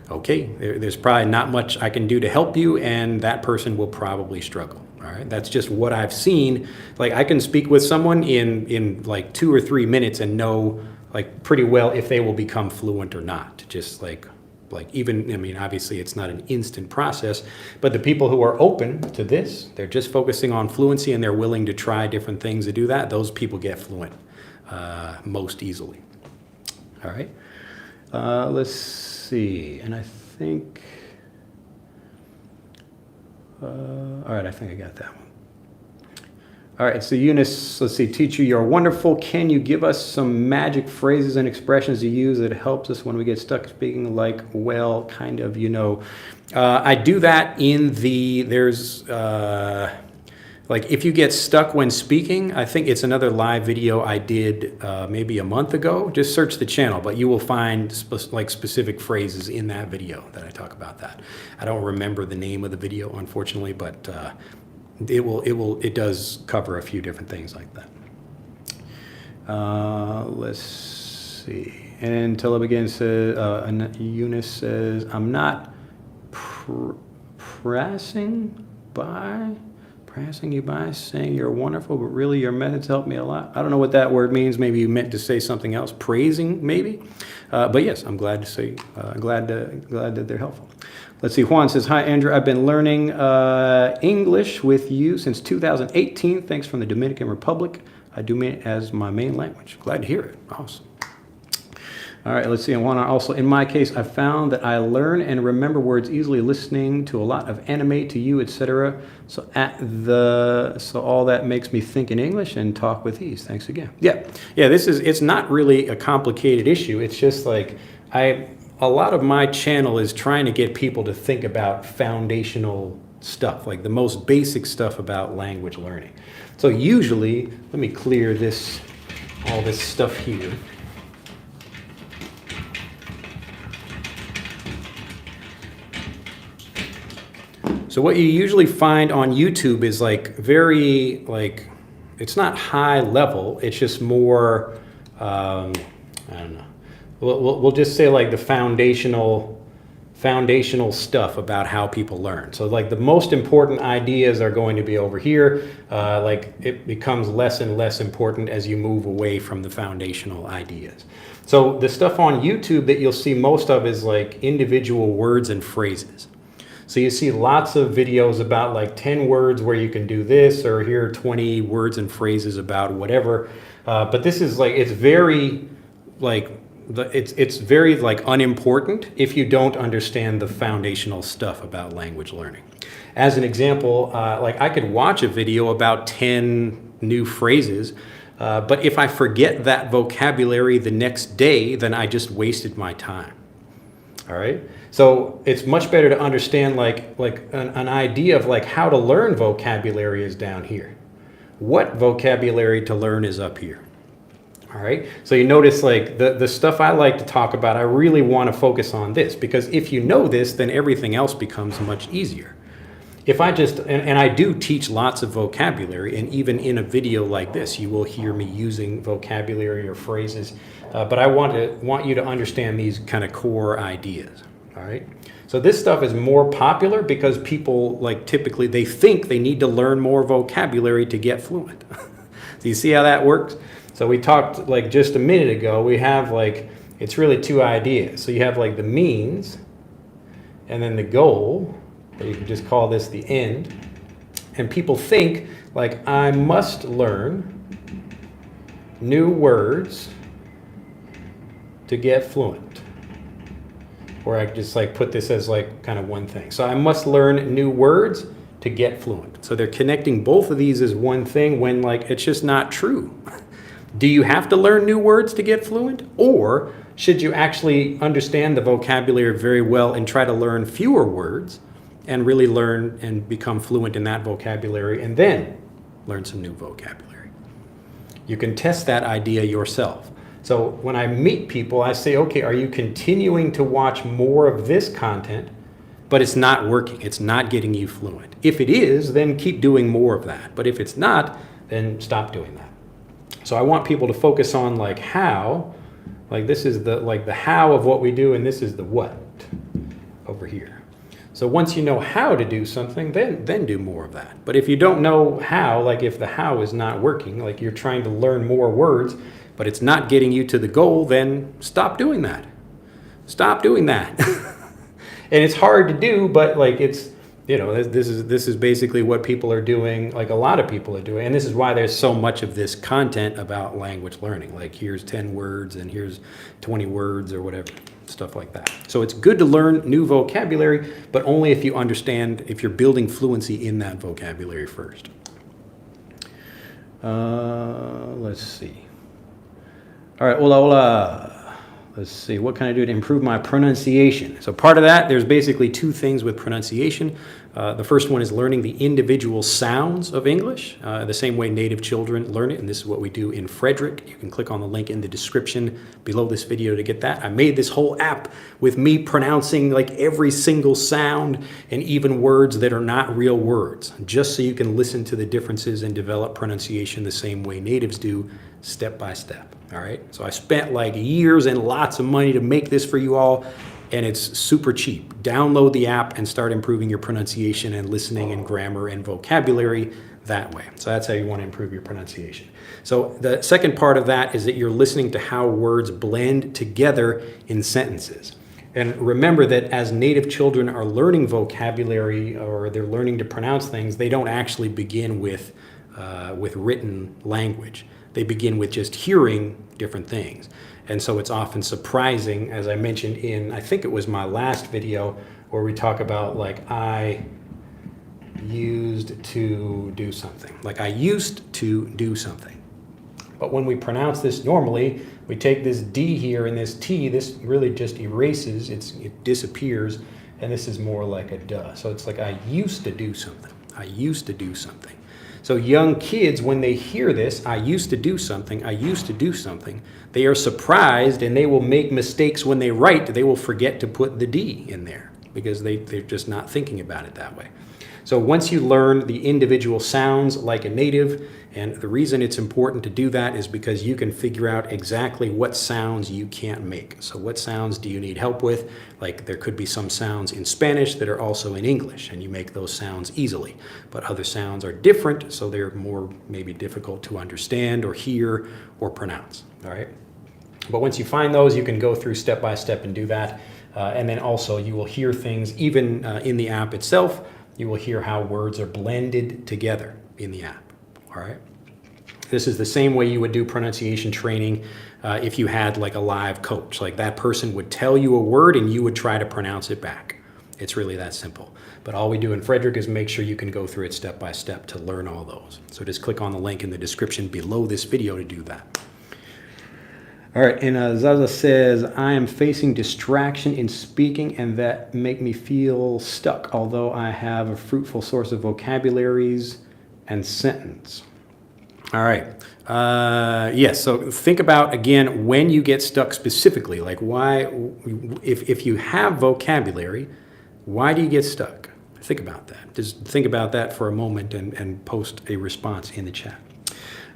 Okay, there's probably not much I can do to help you, and that person will probably struggle. All right, that's just what I've seen. Like, I can speak with someone in like 2 or 3 minutes and know like pretty well if they will become fluent or not, just like like even, I mean, obviously it's not an instant process, but the people who are open to this, they're just focusing on fluency and they're willing to try different things to do that, those people get fluent most easily. All right. Let's see. And I think, all right, I think I got that one. All right, so Eunice, let's see, teacher, you're wonderful. Can you give us some magic phrases and expressions you use that helps us when we get stuck speaking, like, well, kind of, you know. I do that in the, there's, like, if you get stuck when speaking, I think it's another live video I did maybe a month ago. Just search the channel, but you will find specific phrases in that video that I talk about that. I don't remember the name of the video, unfortunately, but it does cover a few different things like that. Let's see. And Talib again says, Eunice says, I'm not pressing you by saying you're wonderful, but really your methods help me a lot. I don't know what that word means. Maybe you meant to say something else, praising maybe. But yes, I'm glad to say, glad that they're helpful. Let's see, Juan says, hi, Andrew. I've been learning English with you since 2018. Thanks from the Dominican Republic. I do it as my main language. Glad to hear it. Awesome. All right, let's see. And Juan, also, in my case, I found that I learn and remember words easily listening to a lot of anime, to you, etc. So all that makes me think in English and talk with ease. Thanks again. Yeah, it's not really a complicated issue. It's just like a lot of my channel is trying to get people to think about foundational stuff, like the most basic stuff about language learning. So usually, let me clear all this stuff here. So what you usually find on YouTube is very, it's not high level, it's just more, I don't know. We'll just say like the foundational stuff about how people learn. So like the most important ideas are going to be over here. It becomes less and less important as you move away from the foundational ideas. So the stuff on YouTube that you'll see most of is like individual words and phrases. So you see lots of videos about like 10 words where you can do this, or here are 20 words and phrases about whatever. But this is it's very unimportant if you don't understand the foundational stuff about language learning. As an example, I could watch a video about 10 new phrases, but if I forget that vocabulary the next day, then I just wasted my time. All right. So it's much better to understand an idea of how to learn vocabulary is down here. What vocabulary to learn is up here. All right. So you notice the stuff I like to talk about, I really want to focus on this, because if you know this, then everything else becomes much easier. If I just, and I do teach lots of vocabulary, and even in a video like this, you will hear me using vocabulary or phrases, but I want you to understand these kind of core ideas. All right. So this stuff is more popular because people typically they think they need to learn more vocabulary to get fluent. So you see how that works? So we talked just a minute ago, we have it's really two ideas. So you have the means and then the goal, or you can just call this the end. And people think I must learn new words to get fluent. Or I just put this as kind of one thing. So I must learn new words to get fluent. So they're connecting both of these as one thing when it's just not true. Do you have to learn new words to get fluent? Or should you actually understand the vocabulary very well and try to learn fewer words and really learn and become fluent in that vocabulary and then learn some new vocabulary? You can test that idea yourself. So when I meet people, I say, okay, are you continuing to watch more of this content, but it's not working, it's not getting you fluent? If it is, then keep doing more of that. But if it's not, then stop doing that. So I want people to focus on how, this is the how of what we do, and this is the what over here. So once you know how to do something, then do more of that. But if you don't know how, if the how is not working, you're trying to learn more words, but it's not getting you to the goal, then stop doing that. Stop doing that. And it's hard to do, but like it's, you know, this is basically what people are doing, like a lot of people are doing. And this is why there's so much of this content about language learning. Like here's 10 words and here's 20 words or whatever, stuff like that. So it's good to learn new vocabulary, but only if you understand, if you're building fluency in that vocabulary first. Let's see. All right, hola, hola. Let's see, what can I do to improve my pronunciation? So part of that, there's basically two things with pronunciation. The first one is learning the individual sounds of English, the same way native children learn it, and this is what we do in Frederick. You can click on the link in the description below this video to get that. I made this whole app with me pronouncing like every single sound and even words that are not real words, just so you can listen to the differences and develop pronunciation the same way natives do, step by step. All right, so I spent like years and lots of money to make this for you all, and it's super cheap. Download the app and start improving your pronunciation and listening and grammar and vocabulary that way. So that's how you want to improve your pronunciation. So the second part of that is that you're listening to how words blend together in sentences. And remember that as native children are learning vocabulary or they're learning to pronounce things, they don't actually begin with written language. They begin with just hearing different things. And so it's often surprising, as I mentioned in, I think it was my last video, where we talk about like, I used to do something. Like I used to do something. But when we pronounce this normally, we take this D here and this T, this really just erases, it disappears, and this is more like a duh. So it's like, I used to do something. I used to do something. So young kids, when they hear this, I used to do something, I used to do something, they are surprised and they will make mistakes when they write. They will forget to put the D in there because they're just not thinking about it that way. So once you learn the individual sounds like a native, and the reason it's important to do that is because you can figure out exactly what sounds you can't make. So what sounds do you need help with? Like there could be some sounds in Spanish that are also in English, and you make those sounds easily. But other sounds are different, so they're more maybe difficult to understand or hear or pronounce, all right? But once you find those, you can go through step by step and do that. And then also you will hear things, even in the app itself, you will hear how words are blended together in the app, all right? This is the same way you would do pronunciation training if you had like a live coach. Like that person would tell you a word and you would try to pronounce it back. It's really that simple. But all we do in Frederick is make sure you can go through it step by step to learn all those. So just click on the link in the description below this video to do that. All right, and Zaza says, I am facing distraction in speaking and that make me feel stuck, although I have a fruitful source of vocabularies and sentence. All right, yes, so think about, again, when you get stuck specifically, like why, if you have vocabulary, why do you get stuck? Think about that. Just think about that for a moment and post a response in the chat.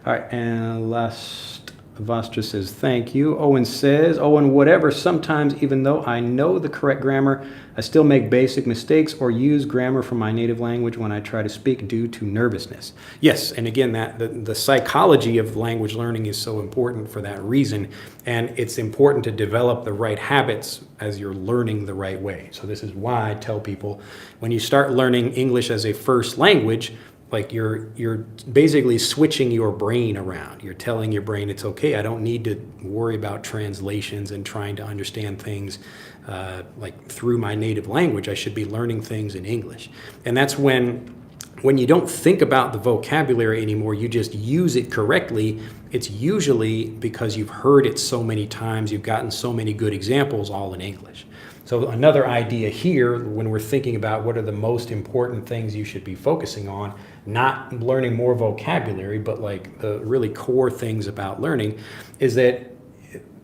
All right, and last, Vostra says, thank you. Owen says, Owen, whatever, sometimes even though I know the correct grammar, I still make basic mistakes or use grammar from my native language when I try to speak due to nervousness. Yes, and again, the psychology of language learning is so important for that reason, and it's important to develop the right habits as you're learning the right way. So this is why I tell people, when you start learning English as a first language, like you're basically switching your brain around. You're telling your brain it's okay. I don't need to worry about translations and trying to understand things like through my native language. I should be learning things in English. And that's when you don't think about the vocabulary anymore, you just use it correctly. It's usually because you've heard it so many times, you've gotten so many good examples all in English. So another idea here, when we're thinking about what are the most important things you should be focusing on, not learning more vocabulary, but like the really core things about learning, is that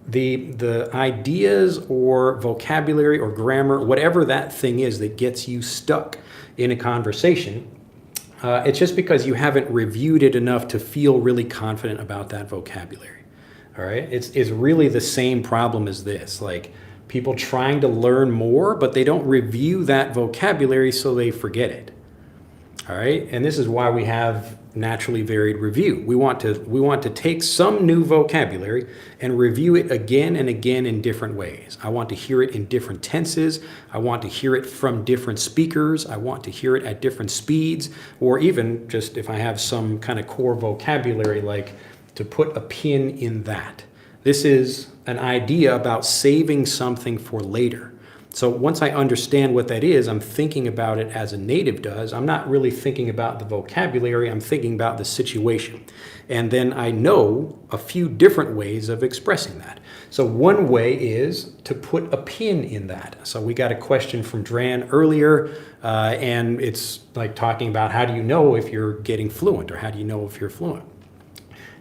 the ideas or vocabulary or grammar, whatever that thing is that gets you stuck in a conversation, it's just because you haven't reviewed it enough to feel really confident about that vocabulary. All right, it's really the same problem as this, like people trying to learn more, but they don't review that vocabulary, so they forget it. All right, and this is why we have naturally varied review. We want to take some new vocabulary and review it again and again in different ways. I want to hear it in different tenses. I want to hear it from different speakers. I want to hear it at different speeds, or even just if I have some kind of core vocabulary, like to put a pin in that. This is an idea about saving something for later. So once I understand what that is, I'm thinking about it as a native does. I'm not really thinking about the vocabulary, I'm thinking about the situation. And then I know a few different ways of expressing that. So one way is to put a pin in that. So we got a question from Dran earlier, and it's like talking about how do you know if you're getting fluent, or how do you know if you're fluent?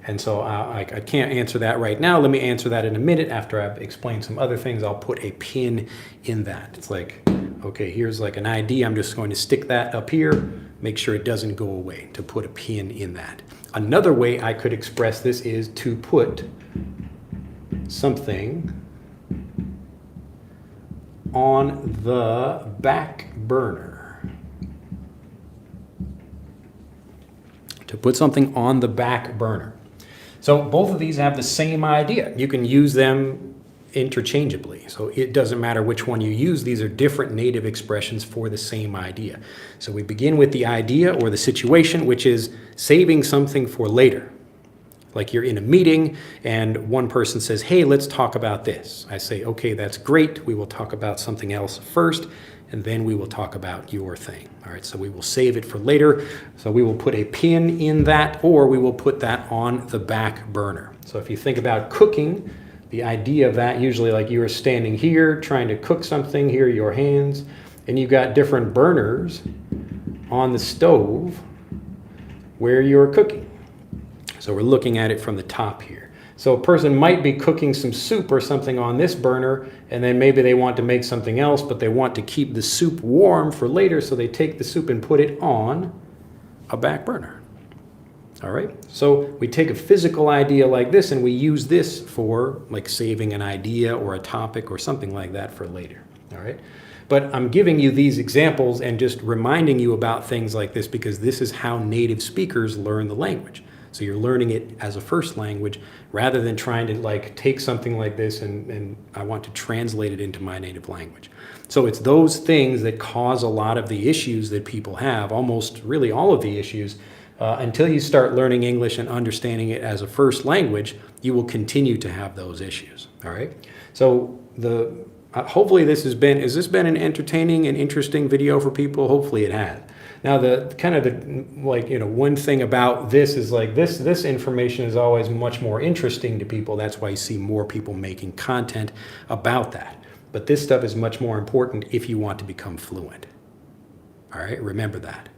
And so I can't answer that right now. Let me answer that in a minute. After I've explained some other things, I'll put a pin in that. It's like, okay, here's like an ID. I'm just going to stick that up here, make sure it doesn't go away, to put a pin in that. Another way I could express this is to put something on the back burner. To put something on the back burner. So both of these have the same idea. You can use them interchangeably. So it doesn't matter which one you use. These are different native expressions for the same idea. So we begin with the idea or the situation, which is saving something for later. Like you're in a meeting and one person says, hey, let's talk about this. I say, okay, that's great. We will talk about something else first, and then we will talk about your thing. All right, so we will save it for later. So we will put a pin in that, or we will put that on the back burner. So if you think about cooking, the idea of that, usually like you are standing here trying to cook something, here are your hands, and you've got different burners on the stove where you're cooking. So we're looking at it from the top here. So a person might be cooking some soup or something on this burner, and then maybe they want to make something else, but they want to keep the soup warm for later, so they take the soup and put it on a back burner. All right, so we take a physical idea like this and we use this for like saving an idea or a topic or something like that for later. All right, but I'm giving you these examples and just reminding you about things like this because this is how native speakers learn the language. So you're learning it as a first language rather than trying to like take something like this and I want to translate it into my native language. So it's those things that cause a lot of the issues that people have, almost really all of the issues. Until you start learning English and understanding it as a first language, you will continue to have those issues. All right. So hopefully this has been an entertaining and interesting video for people? Hopefully it has. Now one thing about this is like this information is always much more interesting to people. That's why you see more people making content about that. But this stuff is much more important if you want to become fluent. All right, remember that.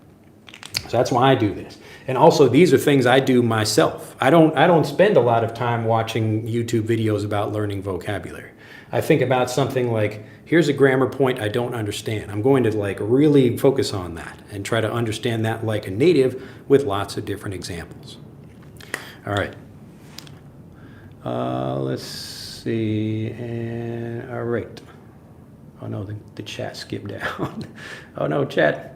So that's why I do this. And also these are things I do myself. I don't spend a lot of time watching YouTube videos about learning vocabulary. I think about something like, here's a grammar point I don't understand. I'm going to like really focus on that and try to understand that like a native with lots of different examples. All right. Let's see. And all right. Oh no, the chat skipped down. Oh no, chat.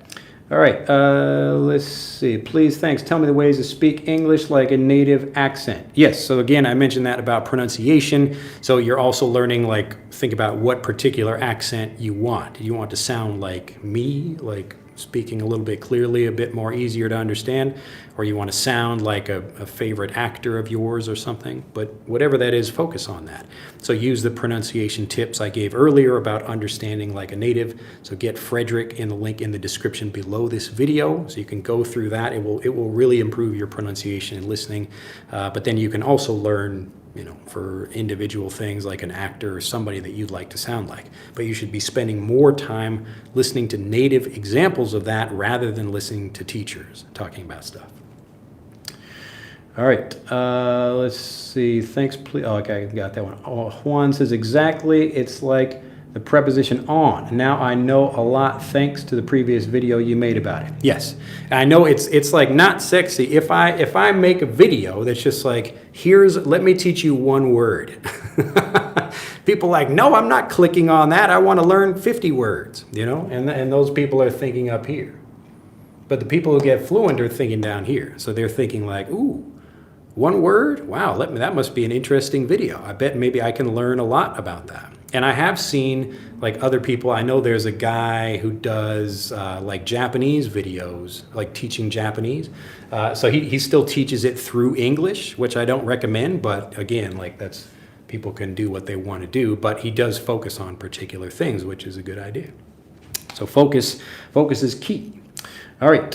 All right, let's see. Please, thanks. Tell me the ways to speak English like a native accent. Yes, so again, I mentioned that about pronunciation. So you're also learning, like, think about what particular accent you want. Do you want to sound like me, like speaking a little bit clearly, a bit more easier to understand? Or you want to sound like a favorite actor of yours or something? But whatever that is, focus on that. So use the pronunciation tips I gave earlier about understanding like a native. So get Frederick in the link in the description below this video, so you can go through that. It will really improve your pronunciation and listening. But then you can also learn, for individual things like an actor or somebody that you'd like to sound like. But you should be spending more time listening to native examples of that rather than listening to teachers talking about stuff. All right, let's see. Thanks, please. Oh, okay, I got that one. Oh, Juan says exactly. It's like the preposition on. Now I know a lot thanks to the previous video you made about it. Yes, I know it's like not sexy. If I make a video that's just like, let me teach you one word. People are like, no, I'm not clicking on that. I want to learn 50 words, and those people are thinking up here. But the people who get fluent are thinking down here. So they're thinking like, ooh, one word? Wow, that must be an interesting video. I bet maybe I can learn a lot about that. And I have seen like other people, I know there's a guy who does like Japanese videos, like teaching Japanese. So he still teaches it through English, which I don't recommend, but again, like that's, people can do what they want to do, but he does focus on particular things, which is a good idea. So focus is key. All right,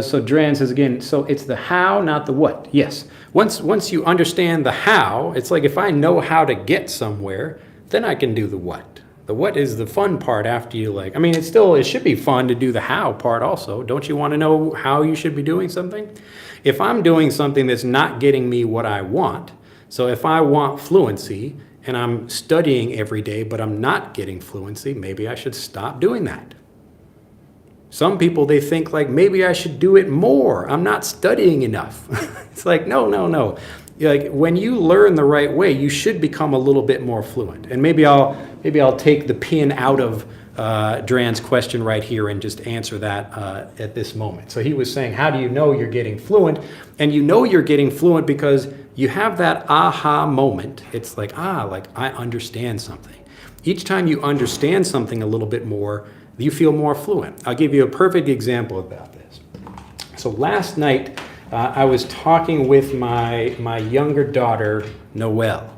so Dran says again, so it's the how, not the what. Yes, once you understand the how, it's like if I know how to get somewhere, then I can do the what. The what is the fun part after you like, I mean, it should be fun to do the how part also. Don't you want to know how you should be doing something? If I'm doing something that's not getting me what I want, so if I want fluency and I'm studying every day, but I'm not getting fluency, maybe I should stop doing that. Some people, they think like, maybe I should do it more. I'm not studying enough. It's like, no. Like when you learn the right way, you should become a little bit more fluent. And maybe I'll take the pin out of Dran's question right here and just answer that at this moment. So he was saying, how do you know you're getting fluent? And you know you're getting fluent because you have that aha moment. It's like, like I understand something. Each time you understand something a little bit more, you feel more fluent. I'll give you a perfect example about this. So last night, I was talking with my younger daughter, Noelle.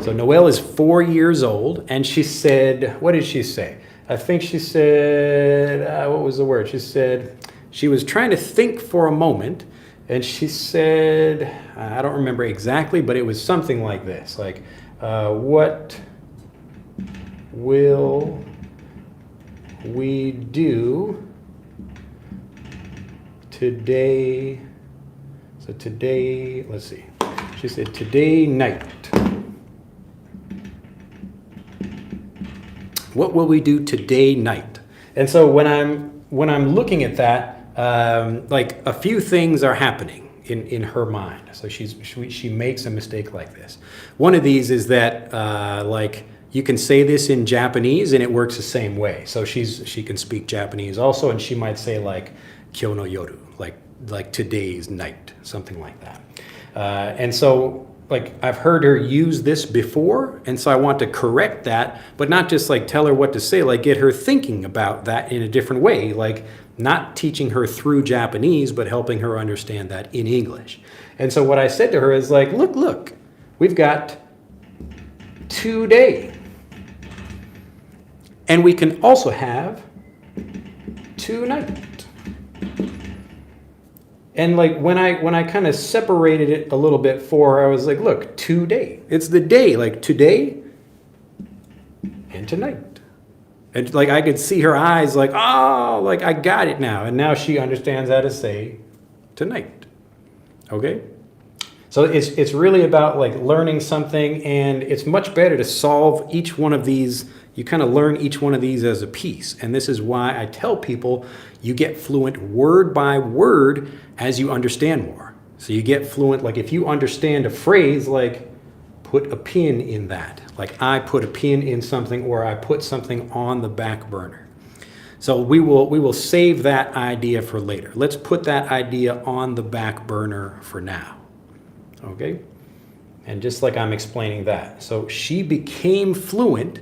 So Noelle is 4 years old, and she said, what did she say? I think she said, what was the word? She said, she was trying to think for a moment, and she said, I don't remember exactly, but it was something like this, like, what will we do today? So today, let's see. She said today night. What will we do today night? And so when I'm looking at that, like a few things are happening in her mind. So she makes a mistake like this. One of these is that like, you can say this in Japanese and it works the same way. So she can speak Japanese also, and she might say like kyou no yoru, like today's night, something like that. And so like I've heard her use this before, and so I want to correct that, but not just like tell her what to say, like get her thinking about that in a different way, like not teaching her through Japanese, but helping her understand that in English. And so what I said to her is like, look, we've got today. And we can also have tonight. And like when I kind of separated it a little bit for her, I was like, look, today. It's the day, like today and tonight. And like I could see her eyes like, oh, like I got it now. And now she understands how to say tonight. Okay? So it's really about like learning something, and it's much better to solve each one of these. You kind of learn each one of these as a piece. And this is why I tell people you get fluent word by word as you understand more. So you get fluent, like if you understand a phrase, like put a pin in that. Like I put a pin in something, or I put something on the back burner. So we will save that idea for later. Let's put that idea on the back burner for now. Okay? And just like I'm explaining that. So she became fluent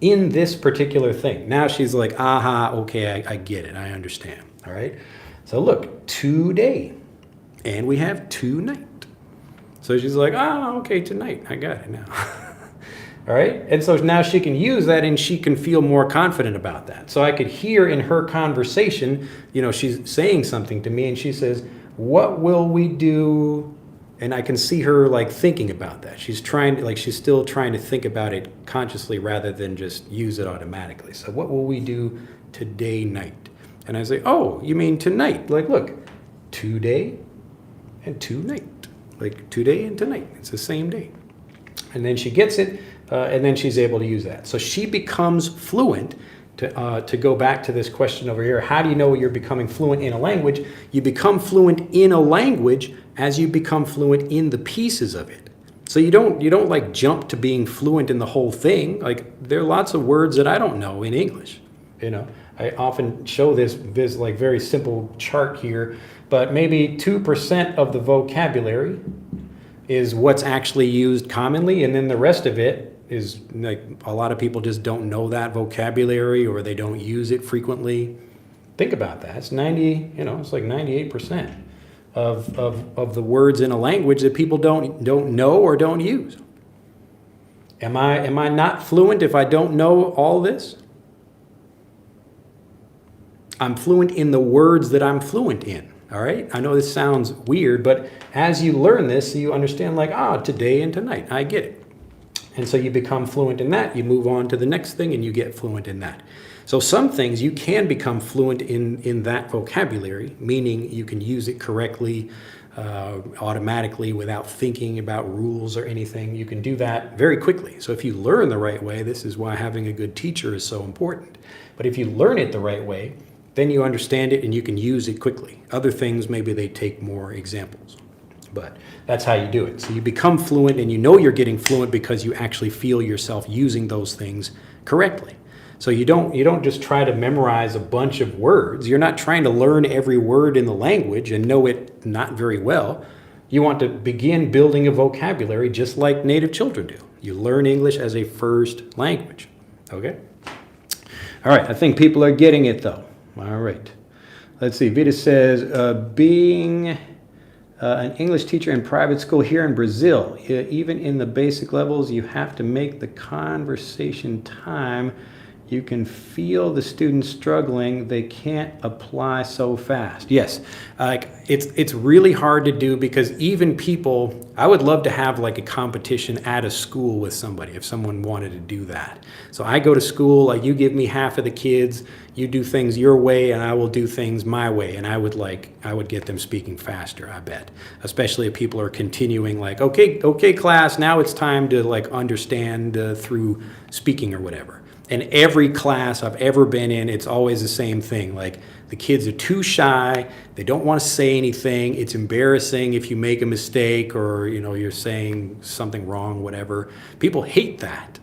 in this particular thing. Now she's like, aha, okay, I get it, I understand. All right? So look, today. And we have tonight. So she's like, okay, tonight. I got it now. All right? And so now she can use that, and she can feel more confident about that. So I could hear in her conversation, she's saying something to me, and she says, what will we do? And I can see her like thinking about that. She's still trying to think about it consciously rather than just use it automatically. So what will we do today night? And I say, oh, you mean tonight? Like, look, today and tonight. Like today and tonight. It's the same day. And then she gets it, and then she's able to use that. So she becomes fluent. To go back to this question over here, how do you know you're becoming fluent in a language? You become fluent in a language as you become fluent in the pieces of it. So you don't like jump to being fluent in the whole thing. Like there are lots of words that I don't know in English. I often show this like very simple chart here, but maybe 2% of the vocabulary is what's actually used commonly, and then the rest of it is like a lot of people just don't know that vocabulary or they don't use it frequently. Think about that. It's it's like 98% of the words in a language that people don't know or don't use. Am I not fluent if I don't know all this? I'm fluent in the words that I'm fluent in, all right? I know this sounds weird, but as you learn this, you understand like, today and tonight, I get it. And so you become fluent in that, you move on to the next thing and you get fluent in that. So some things you can become fluent in that vocabulary, meaning you can use it correctly, automatically without thinking about rules or anything. You can do that very quickly. So if you learn the right way, this is why having a good teacher is so important. But if you learn it the right way, then you understand it and you can use it quickly. Other things, maybe they take more examples. But that's how you do it. So you become fluent and you know you're getting fluent because you actually feel yourself using those things correctly. So you don't just try to memorize a bunch of words. You're not trying to learn every word in the language and know it not very well. You want to begin building a vocabulary just like native children do. You learn English as a first language. Okay? All right, I think people are getting it though. All right. Let's see. Vita says, being an English teacher in private school here in Brazil, even in the basic levels, you have to make the conversation time. You can feel the students struggling. They can't apply so fast. Yes, it's really hard to do because even people, I would love to have like a competition at a school with somebody if someone wanted to do that. So I go to school, like you give me half of the kids, you do things your way and I will do things my way. And I would get them speaking faster, I bet. Especially if people are continuing like, okay class, now it's time to like understand through speaking or whatever. And every class I've ever been in, it's always the same thing. Like the kids are too shy. They don't want to say anything. It's embarrassing if you make a mistake or, you're saying something wrong, whatever. People hate that.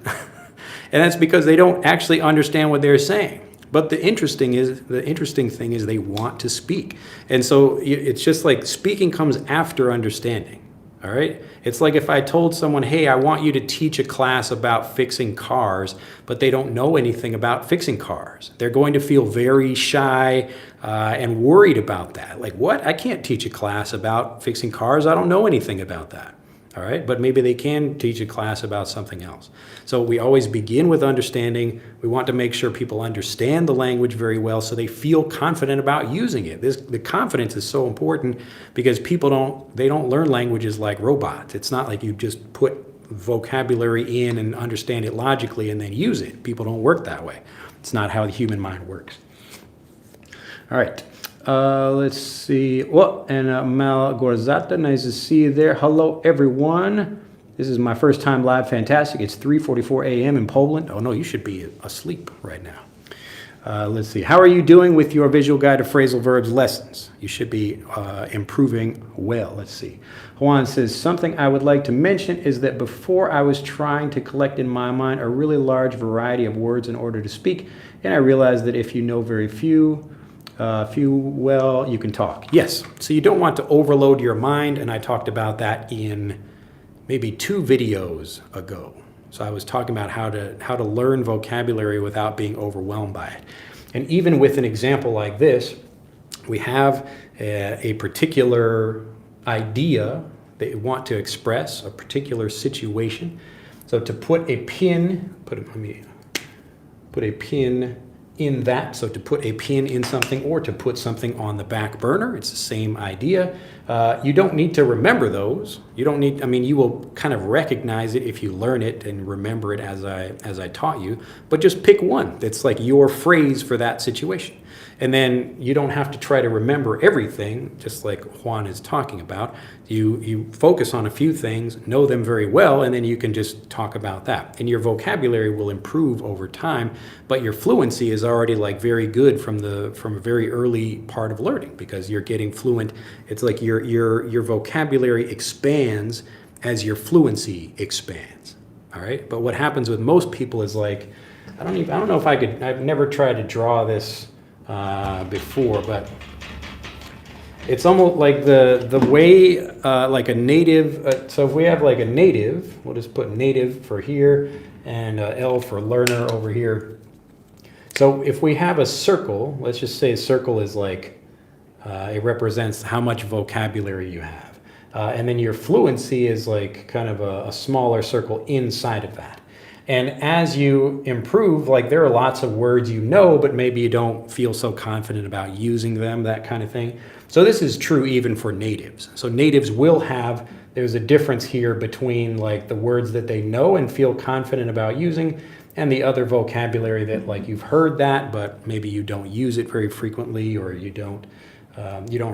And that's because they don't actually understand what they're saying. But the interesting thing is they want to speak. And so it's just like speaking comes after understanding. All right? It's like if I told someone, hey, I want you to teach a class about fixing cars, but they don't know anything about fixing cars. They're going to feel very shy and worried about that. Like, what? I can't teach a class about fixing cars. I don't know anything about that. All right? But maybe they can teach a class about something else. So we always begin with understanding. We want to make sure people understand the language very well so they feel confident about using it. The confidence is so important because people don't learn languages like robots. It's not like you just put vocabulary in and understand it logically and then use it. People don't work that way. It's not how the human mind works. All right. Let's see. Well, and Malgorzata, nice to see you there. Hello, everyone. This is my first time live. Fantastic. It's 3:44 a.m. in Poland. Oh, no, you should be asleep right now. Let's see. How are you doing with your visual guide to phrasal verbs lessons? You should be improving well. Let's see. Juan says, something I would like to mention is that before I was trying to collect in my mind a really large variety of words in order to speak, and I realized that if you know very few, well, you can talk. Yes, so you don't want to overload your mind, and I talked about that in maybe 2 videos ago. So I was talking about how to learn vocabulary without being overwhelmed by it. And even with an example like this, we have a particular idea that you want to express, a particular situation. So to put a pin, put a pin in that, so to put a pin in something or to put something on the back burner, it's the same idea. You don't need to remember those. You don't need, you will kind of recognize it if you learn it and remember it as I taught you, but just pick one that's like your phrase for that situation. And then you don't have to try to remember everything, just like Juan is talking about. You focus on a few things, know them very well, and then you can just talk about that. And your vocabulary will improve over time, but your fluency is already like very good from a very early part of learning because you're getting fluent. It's like your vocabulary expands as your fluency expands. All right? But what happens with most people is like, I don't know if I could, I've never tried to draw this before, but it's almost like the way like a native, so if we have like a native, we'll just put native for here and L for learner over here. So if we have a circle, let's just say a circle is like, it represents how much vocabulary you have. And then your fluency is like kind of a smaller circle inside of that. And as you improve, like there are lots of words you know, but maybe you don't feel so confident about using them, that kind of thing. So this is true even for natives. So natives will have, there's a difference here between like the words that they know and feel confident about using and the other vocabulary that like you've heard that, but maybe you don't use it very frequently or you don't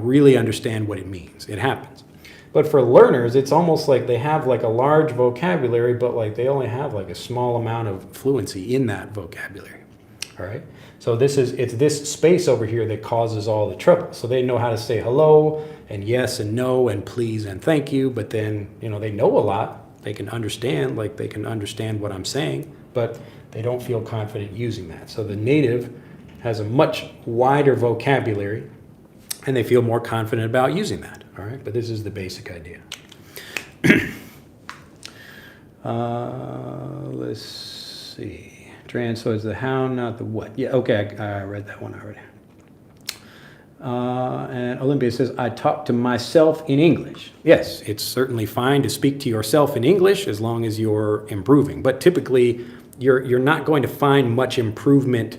really understand what it means. It happens. But for learners, it's almost like they have like a large vocabulary, but like they only have like a small amount of fluency in that vocabulary. All right. So it's this space over here that causes all the trouble. So they know how to say hello and yes and no and please and thank you, but then, they know a lot. They can understand what I'm saying, but they don't feel confident using that. So the native has a much wider vocabulary and they feel more confident about using that. All right, but this is the basic idea. Let's see. So it's the how, not the what. Yeah, okay, I read that one already. And Olympia says, I talk to myself in English. Yes, it's certainly fine to speak to yourself in English as long as you're improving. But typically, you're not going to find much improvement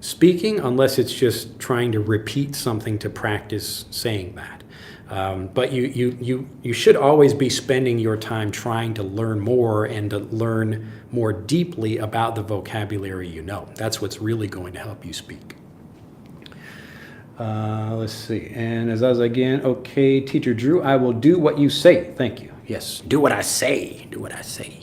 speaking unless it's just trying to repeat something to practice saying that. But you should always be spending your time trying to learn more and to learn more deeply about the vocabulary you know. That's what's really going to help you speak. Let's see. And as I was again, okay, Teacher Drew, I will do what you say. Thank you. Yes, do what I say. Do what I say.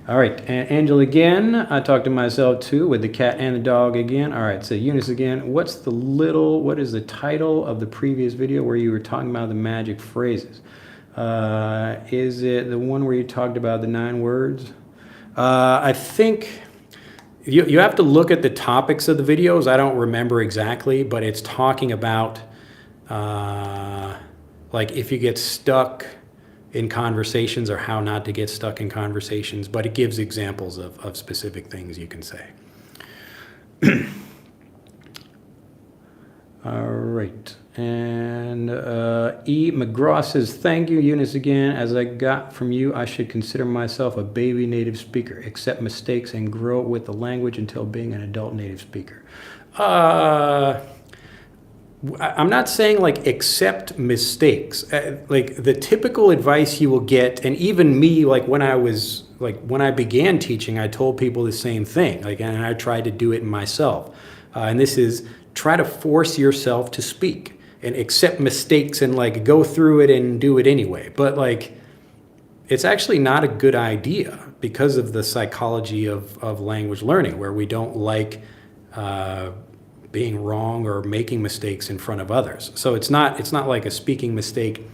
All right, and Angela again, I talked to myself too with the cat and the dog again. All right, so Eunice again, what is the title of the previous video where you were talking about the magic phrases? Is it the one where you talked about the 9 words? I think you have to look at the topics of the videos. I don't remember exactly, but it's talking about like if you get stuck in conversations or how not to get stuck in conversations, but it gives examples of specific things you can say. All right, and E. McGraw says, thank you, Eunice again. As I got from you, I should consider myself a baby native speaker, accept mistakes and grow with the language until being an adult native speaker. I'm not saying like accept mistakes. Like the typical advice you will get, and even me, like when I began teaching, I told people the same thing. Like, and I tried to do it myself. And this is try to force yourself to speak and accept mistakes and like go through it and do it anyway. But like, it's actually not a good idea because of the psychology of language learning, where we don't like being wrong or making mistakes in front of others. So it's not like a speaking mistake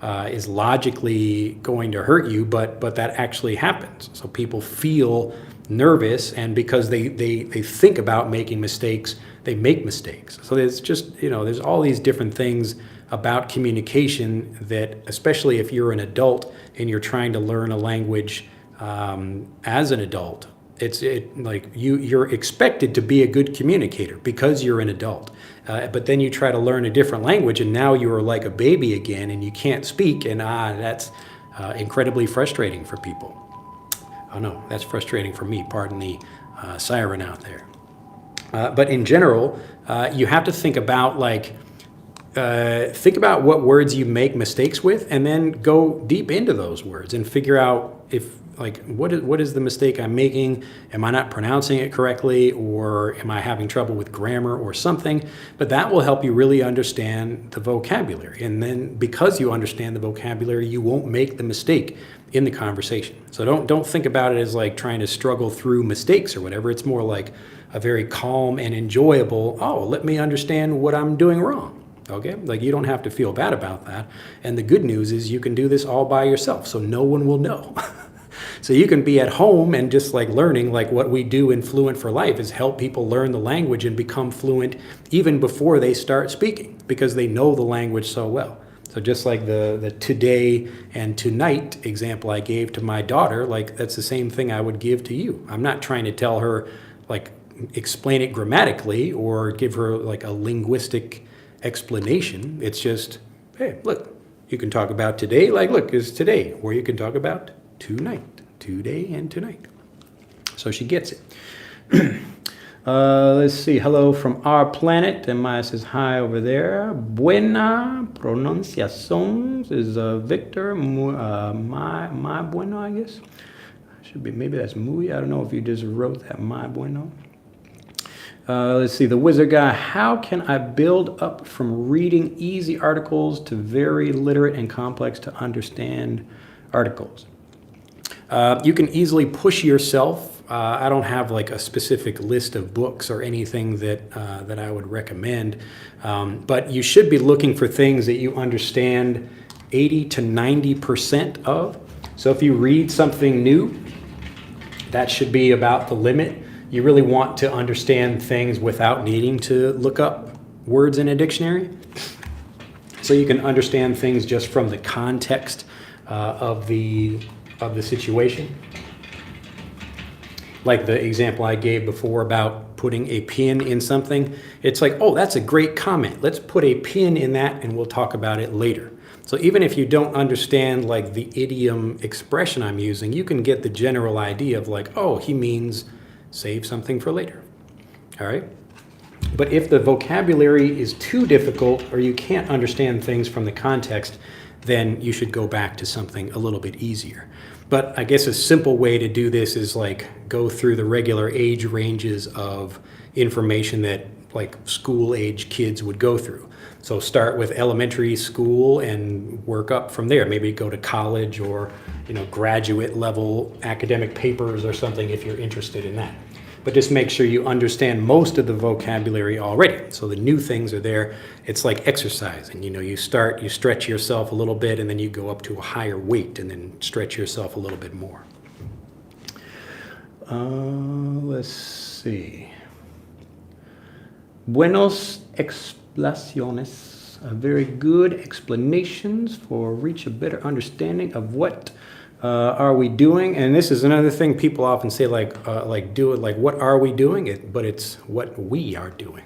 is logically going to hurt you, but that actually happens. So people feel nervous, and because they think about making mistakes, they make mistakes. So there's just, there's all these different things about communication that, especially if you're an adult and you're trying to learn a language as an adult, like you're expected to be a good communicator because you're an adult. But then you try to learn a different language and now you're like a baby again and you can't speak, and that's incredibly frustrating for people. Oh no, that's frustrating for me. Pardon the siren out there. But in general, you have to think about what words you make mistakes with, and then go deep into those words and figure out what is the mistake I'm making? Am I not pronouncing it correctly, or am I having trouble with grammar or something? But that will help you really understand the vocabulary. And then because you understand the vocabulary, you won't make the mistake in the conversation. So don't think about it as like trying to struggle through mistakes or whatever. It's more like a very calm and enjoyable, let me understand what I'm doing wrong. Okay, like you don't have to feel bad about that. And the good news is you can do this all by yourself, so no one will know. So you can be at home and just like learning, like what we do in Fluent for Life is help people learn the language and become fluent even before they start speaking because they know the language so well. So just like the today and tonight example I gave to my daughter, like that's the same thing I would give to you. I'm not trying to tell her, like, explain it grammatically or give her like a linguistic explanation. It's just, hey, look, you can talk about today, like, look, it's today, or you can talk about tonight, today and tonight. So she gets it. Let's see. Hello from our planet. And Maya says hi over there. Buena pronunciación is Victor. My bueno, I guess. Should be, maybe that's muy. I don't know if you just wrote that, my bueno. Let's see. The wizard guy. How can I build up from reading easy articles to very literate and complex to understand articles? You can easily push yourself. I don't have like a specific list of books or anything that I would recommend, but you should be looking for things that you understand 80 to 90% of. So if you read something new, that should be about the limit. You really want to understand things without needing to look up words in a dictionary. So you can understand things just from the context of the situation. Like the example I gave before about putting a pin in something. It's like, oh, that's a great comment. Let's put a pin in that and we'll talk about it later. So even if you don't understand like the idiom expression I'm using, you can get the general idea of like, oh, he means save something for later. All right? But if the vocabulary is too difficult or you can't understand things from the context, then you should go back to something a little bit easier. But I guess a simple way to do this is like go through the regular age ranges of information that like school age kids would go through. So start with elementary school and work up from there. Maybe go to college or, graduate level academic papers or something if you're interested in that. But just make sure you understand most of the vocabulary already. So the new things are there. It's like exercising. You stretch yourself a little bit, and then you go up to a higher weight, and then stretch yourself a little bit more. Let's see. Buenos explicaciones. Very good explanations for reach a better understanding of what are we doing? And this is another thing people often say, do it, like, what are we doing? But it's what we are doing,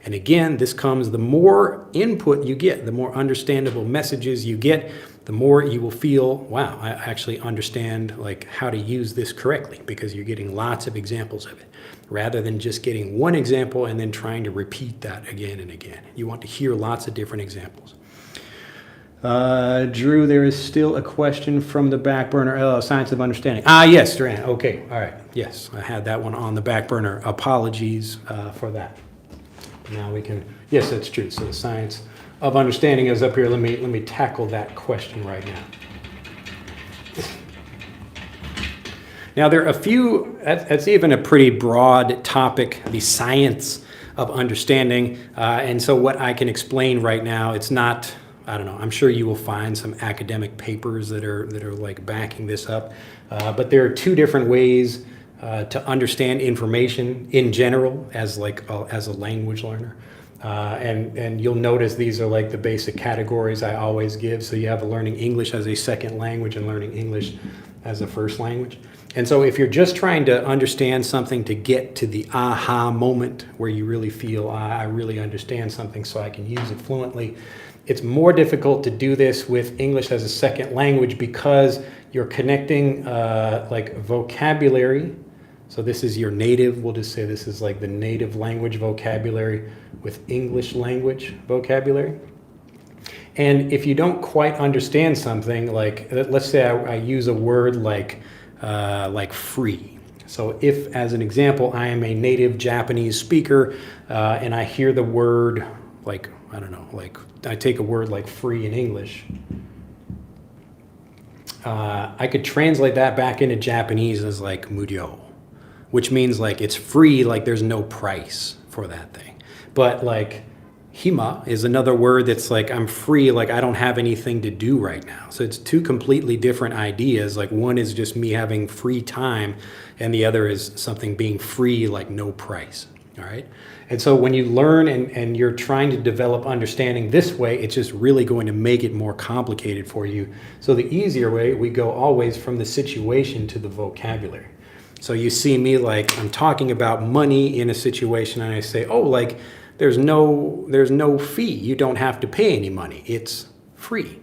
And again, this comes, the more input you get, the more understandable messages you get, the more you will feel, wow, I actually understand like how to use this correctly, because you're getting lots of examples of it, rather than just getting one example and then trying to repeat that again and again. You want to hear lots of different examples. Drew, there is still a question from the back burner. Science of understanding. Yes, Duran. Okay, all right. Yes, I had that one on the back burner. Apologies for that. Now we can. Yes, that's true. So the science of understanding is up here. Let me tackle that question right now. Now there are a few. That's even a pretty broad topic. The science of understanding, and so what I can explain right now, it's not. I don't know. I'm sure you will find some academic papers that are like backing this up. But there are two different ways to understand information in general as a language learner. And you'll notice these are like the basic categories I always give. So you have learning English as a second language and learning English as a first language. And so if you're just trying to understand something to get to the aha moment where you really feel, I really understand something so I can use it fluently, it's more difficult to do this with English as a second language because you're connecting like vocabulary. So this is your native, we'll just say this is like the native language vocabulary with English language vocabulary. And if you don't quite understand something, like let's say I use a word like free. So if, as an example, I am a native Japanese speaker and I hear the word like, I don't know, like I take a word like free in English, I could translate that back into Japanese as like muryo, which means like it's free, like there's no price for that thing. But like Hima is another word that's like I'm free, like I don't have anything to do right now. So it's two completely different ideas. Like one is just me having free time and the other is something being free, like no price. All right. And so when you learn and you're trying to develop understanding this way, it's just really going to make it more complicated for you. So the easier way, we go always from the situation to the vocabulary. So you see me like I'm talking about money in a situation and I say, oh, like there's no fee. You don't have to pay any money. It's free.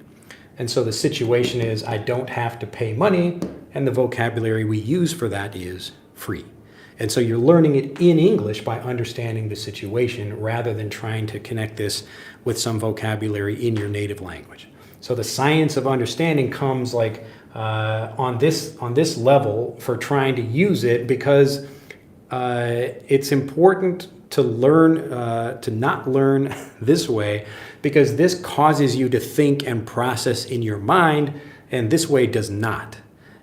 And so the situation is I don't have to pay money and the vocabulary we use for that is free. And so you're learning it in English by understanding the situation rather than trying to connect this with some vocabulary in your native language. So the science of understanding comes like on this level for trying to use it because it's important to learn, to not learn this way because this causes you to think and process in your mind and this way does not.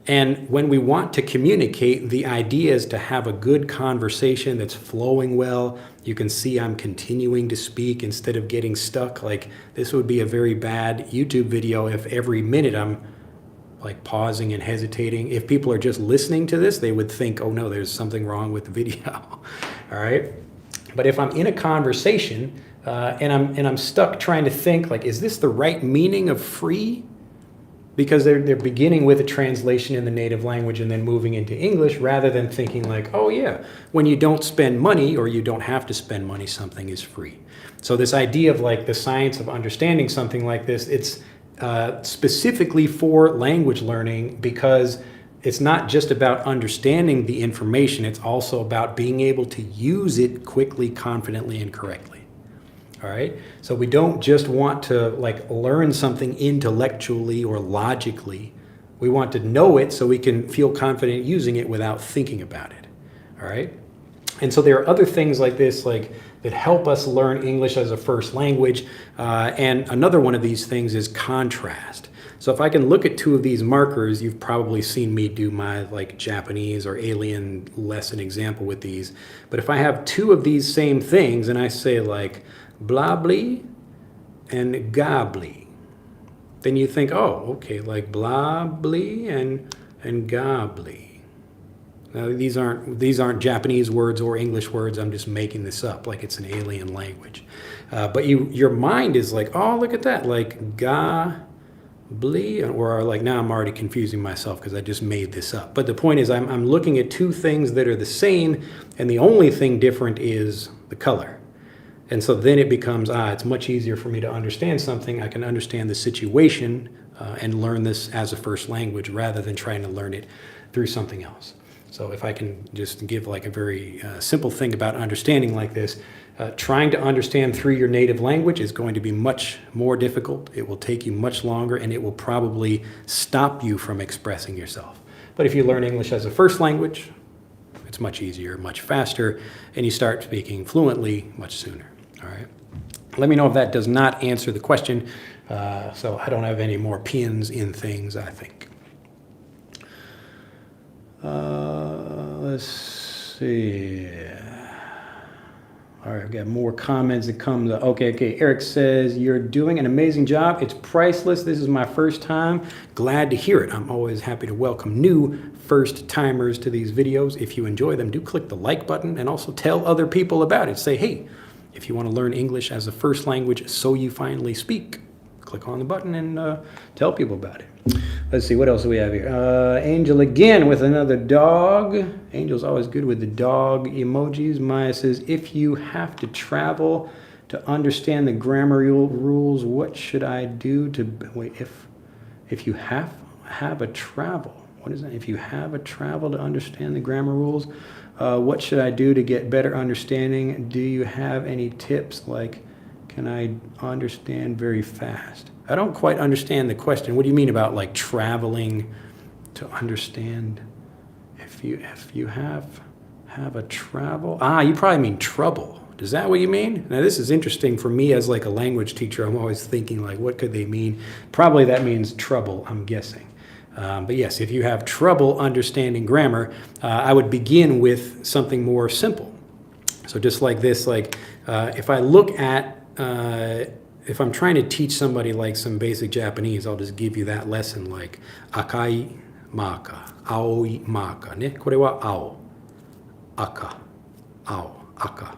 And when we want to communicate, the idea is to have a good conversation that's flowing well. You can see I'm continuing to speak instead of getting stuck. Like this would be a very bad YouTube video if every minute I'm like pausing and hesitating. If people are just listening to this, they would think, oh no, there's something wrong with the video. All right. But if I'm in a conversation and I'm stuck trying to think like, is this the right meaning of free? Because they're beginning with a translation in the native language and then moving into English rather than thinking like, oh yeah, when you don't spend money or you don't have to spend money, something is free. So this idea of like the science of understanding something like this, it's specifically for language learning because it's not just about understanding the information, it's also about being able to use it quickly, confidently, and correctly. All right. So we don't just want to like learn something intellectually or logically. We want to know it so we can feel confident using it without thinking about it. All right. And so there are other things like this, like that help us learn English as a first language. And another one of these things is contrast. So if I can look at two of these markers, you've probably seen me do my like Japanese or alien lesson example with these. But if I have two of these same things and I say like blably and gably, then you think, oh, okay, like blably and gably. Now these aren't Japanese words or English words. I'm just making this up like it's an alien language. But your mind is like, oh, look at that, like gably, or like now I'm already confusing myself because I just made this up. But the point is I'm looking at two things that are the same, and the only thing different is the color. And so then it becomes, it's much easier for me to understand something. I can understand the situation and learn this as a first language rather than trying to learn it through something else. So if I can just give like a very simple thing about understanding like this, trying to understand through your native language is going to be much more difficult. It will take you much longer and it will probably stop you from expressing yourself. But if you learn English as a first language, it's much easier, much faster, and you start speaking fluently much sooner. All right. Let me know if that does not answer the question. So I don't have any more pins in things, I think. Let's see. All right, I've got more comments that come. Okay. Eric says, you're doing an amazing job. It's priceless. This is my first time. Glad to hear it. I'm always happy to welcome new first timers to these videos. If you enjoy them, do click the like button and also tell other people about it. Say, hey, if you want to learn English as a first language so you finally speak, click on the button and tell people about it. Let's see, what else do we have here? Angel again with another dog. Angel's always good with the dog emojis. Maya says, if you have to travel to understand the grammar rules, what should I do to, wait, if you have a travel, what is that? If you have a travel to understand the grammar rules, what should I do to get better understanding? Do you have any tips? Like, can I understand very fast? I don't quite understand the question. What do you mean about like traveling to understand? If you have a travel, you probably mean trouble. Is that what you mean? Now this is interesting for me as like a language teacher. I'm always thinking like, what could they mean? Probably that means trouble, I'm guessing. But yes, if you have trouble understanding grammar, I would begin with something more simple. So just like this, like if I look at if I'm trying to teach somebody like some basic Japanese, I'll just give you that lesson like 赤いマーカー、青いマーカーね。これは青、赤、青、赤。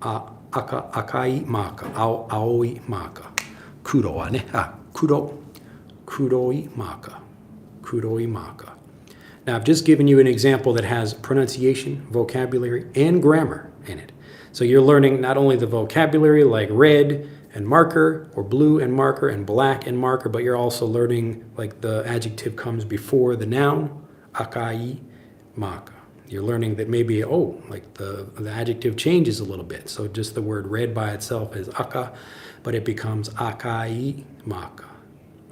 赤いマーカー、青いマーカー。黒はね、黒いマーカー、黒いマーカー。Now, I've just given you an example that has pronunciation, vocabulary, and grammar in it. So you're learning not only the vocabulary like red and marker, or blue and marker, and black and marker, but you're also learning like the adjective comes before the noun, akai maka. You're learning that maybe, like the adjective changes a little bit. So just the word red by itself is aka, but it becomes akai maka.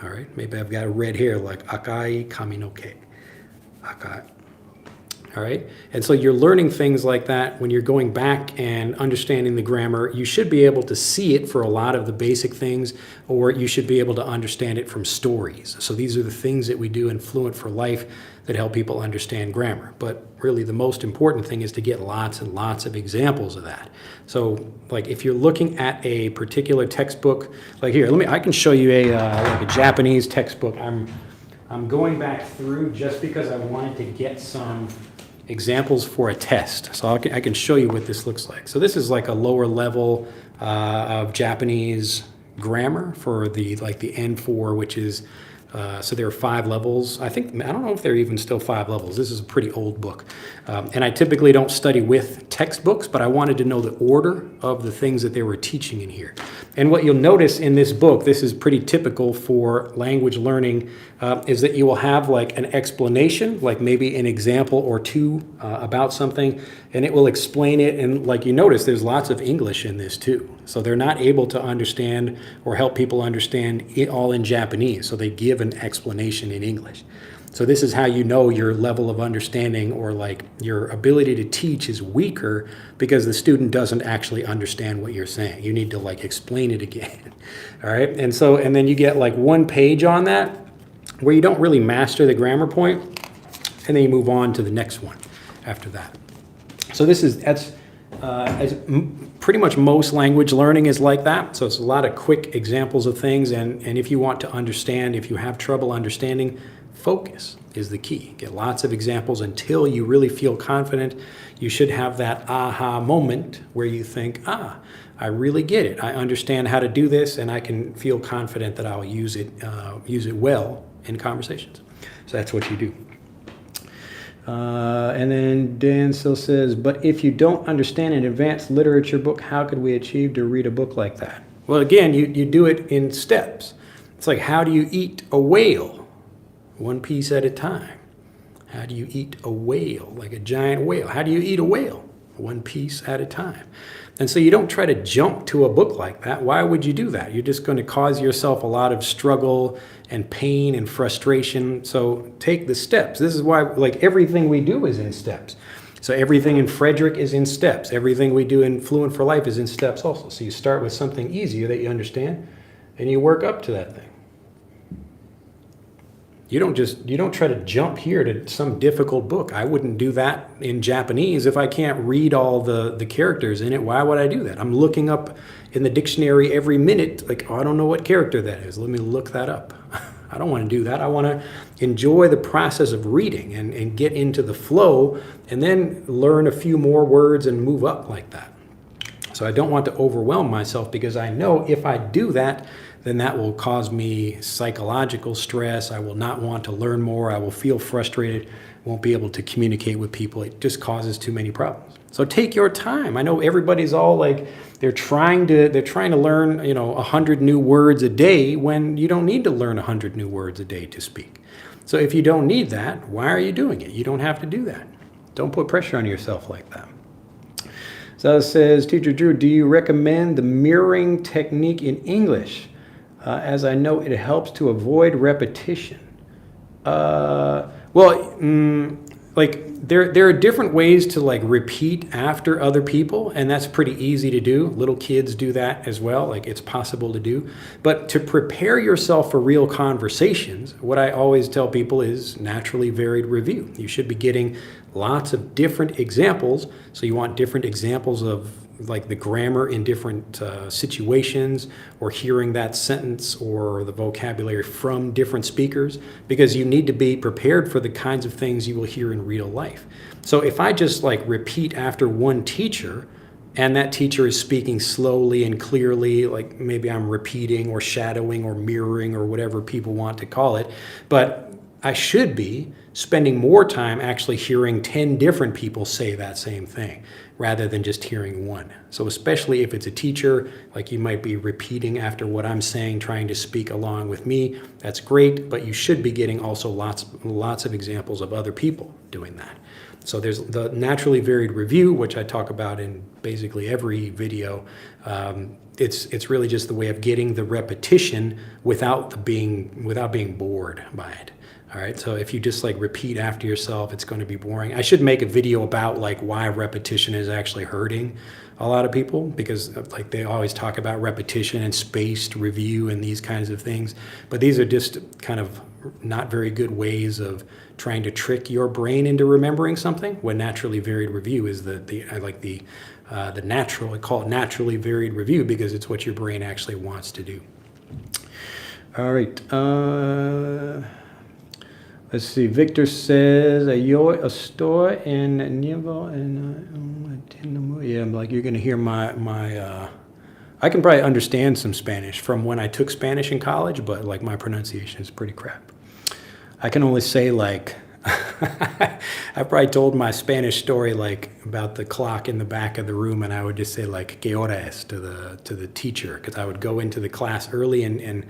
All right, maybe I've got a red hair like akai kaminoke. Akai. All right, and so you're learning things like that when you're going back and understanding the grammar. You should be able to see it for a lot of the basic things, or you should be able to understand it from stories. So these are the things that we do in Fluent for Life that help people understand grammar. But really the most important thing is to get lots and lots of examples of that. So like if you're looking at a particular textbook, like here, I can show you like a Japanese textbook. I'm going back through just because I wanted to get some examples for a test. So I can show you what this looks like. So this is like a lower level of Japanese grammar for the N4, which is so there are 5 levels. I don't know if there are even still 5 levels. This is a pretty old book. And I typically don't study with textbooks, but I wanted to know the order of the things that they were teaching in here. And what you'll notice in this book, this is pretty typical for language learning, is that you will have like an explanation, like maybe an example or two about something, and it will explain it. And like you notice, there's lots of English in this too. So they're not able to understand or help people understand it all in Japanese. So they give an explanation in English. So this is how you know your level of understanding or like your ability to teach is weaker because the student doesn't actually understand what you're saying. You need to like explain it again. All right. And then you get like one page on that where you don't really master the grammar point, and then you move on to the next one after that. So that's pretty much most language learning is like that. So it's a lot of quick examples of things. And if you want to understand, if you have trouble understanding, focus is the key. Get lots of examples until you really feel confident. You should have that aha moment where you think, I really get it. I understand how to do this, and I can feel confident that I'll use it well in conversations. So that's what you do. And then Dan still says, but if you don't understand an advanced literature book, how could we achieve to read a book like that? Well, again, you do it in steps. It's like, how do you eat a whale? One piece at a time. How do you eat a whale, like a giant whale? How do you eat a whale? One piece at a time. And so you don't try to jump to a book like that. Why would you do that? You're just going to cause yourself a lot of struggle and pain and frustration. So take the steps. This is why like everything we do is in steps. So everything in Frederick is in steps. Everything we do in Fluent for Life is in steps also. So you start with something easier that you understand, and you work up to that thing. You don't try to jump here to some difficult book. I wouldn't do that in Japanese if I can't read all the characters in it. Why would I do that? I'm looking up in the dictionary every minute, like, I don't know what character that is. Let me look that up. I don't want to do that. I want to enjoy the process of reading and get into the flow and then learn a few more words and move up like that. So I don't want to overwhelm myself because I know if I do that, then that will cause me psychological stress. I will not want to learn more. I will feel frustrated, won't be able to communicate with people. It just causes too many problems. So take your time. I know everybody's all like, they're trying to learn, 100 new words a day when you don't need to learn 100 new words a day to speak. So if you don't need that, why are you doing it? You don't have to do that. Don't put pressure on yourself like that. So it says, Teacher Drew, do you recommend the mirroring technique in English? As I know, it helps to avoid repetition. There are different ways to like repeat after other people, and that's pretty easy to do. Little kids do that as well. Like it's possible to do. But to prepare yourself for real conversations, what I always tell people is naturally varied review. You should be getting lots of different examples. So you want different examples of like the grammar in different situations, or hearing that sentence or the vocabulary from different speakers, because you need to be prepared for the kinds of things you will hear in real life. So if I just like repeat after one teacher, and that teacher is speaking slowly and clearly, like maybe I'm repeating or shadowing or mirroring or whatever people want to call it, but I should be spending more time actually hearing 10 different people say that same thing rather than just hearing one. So especially if it's a teacher, like you might be repeating after what I'm saying, trying to speak along with me, that's great, but you should be getting also lots of examples of other people doing that. So there's the naturally varied review, which I talk about in basically every video. It's really just the way of getting the repetition without being bored by it. All right, so if you just like repeat after yourself, it's going to be boring. I should make a video about like why repetition is actually hurting a lot of people, because like they always talk about repetition and spaced review and these kinds of things, but these are just kind of not very good ways of trying to trick your brain into remembering something, when naturally varied review is the natural, I call it naturally varied review because it's what your brain actually wants to do. All right. Let's see. Victor says, "Yo estoy en nivel en yeah." I'm like, you're going to hear my. I can probably understand some Spanish from when I took Spanish in college, but like my pronunciation is pretty crap. I can only say like. I probably told my Spanish story like about the clock in the back of the room, and I would just say like "¿Qué hora es?" to the teacher, because I would go into the class early and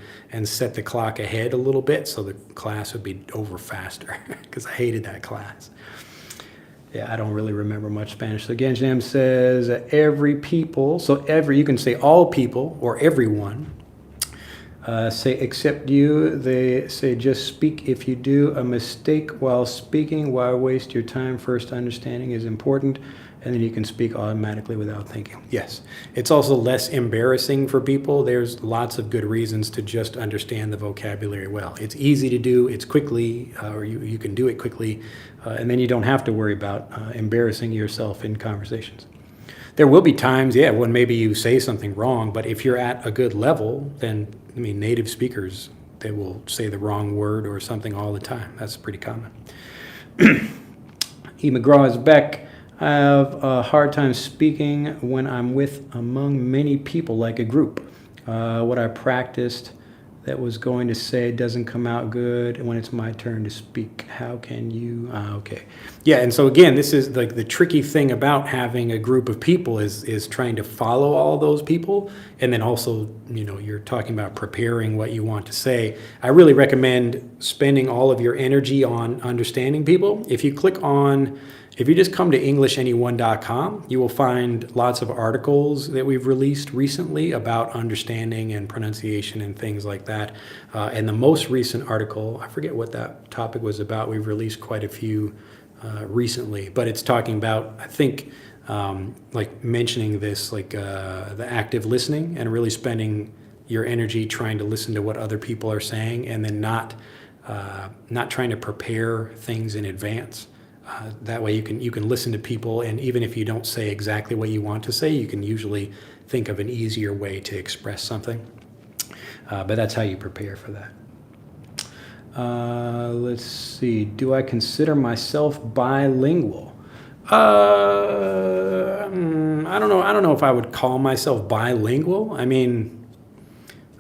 set the clock ahead a little bit so the class would be over faster, because I hated that class. Yeah, I don't really remember much Spanish. So Ganjam says every people, so every, you can say all people or everyone. Say except you. They say just speak if you do a mistake while speaking. Why waste your time? First understanding is important, and then you can speak automatically without thinking. Yes, it's also less embarrassing for people. There's lots of good reasons to just understand the vocabulary well. It's easy to do, it's quickly, or you can do it quickly, and then you don't have to worry about embarrassing yourself in conversations. There will be times, yeah, when maybe you say something wrong, but if you're at a good level, then, I mean, native speakers, they will say the wrong word or something all the time. That's pretty common. E. McGraw is back. I have a hard time speaking when I'm among many people, like a group. What I practiced that was going to say doesn't come out good when it's my turn to speak. How can you? Okay. Yeah, and so again, this is like the tricky thing about having a group of people is trying to follow all those people, and then also, you know, you're talking about preparing what you want to say. I really recommend spending all of your energy on understanding people. If you just come to EnglishAnyone.com, you will find lots of articles that we've released recently about understanding and pronunciation and things like that. And the most recent article, I forget what that topic was about. We've released quite a few recently, but it's talking about, I think, like mentioning this, like the active listening, and really spending your energy trying to listen to what other people are saying, and then not trying to prepare things in advance. That way you can listen to people, and even if you don't say exactly what you want to say, you can usually think of an easier way to express something. But that's how you prepare for that. Let's see. Do I consider myself bilingual? I don't know. I don't know if I would call myself bilingual. I mean,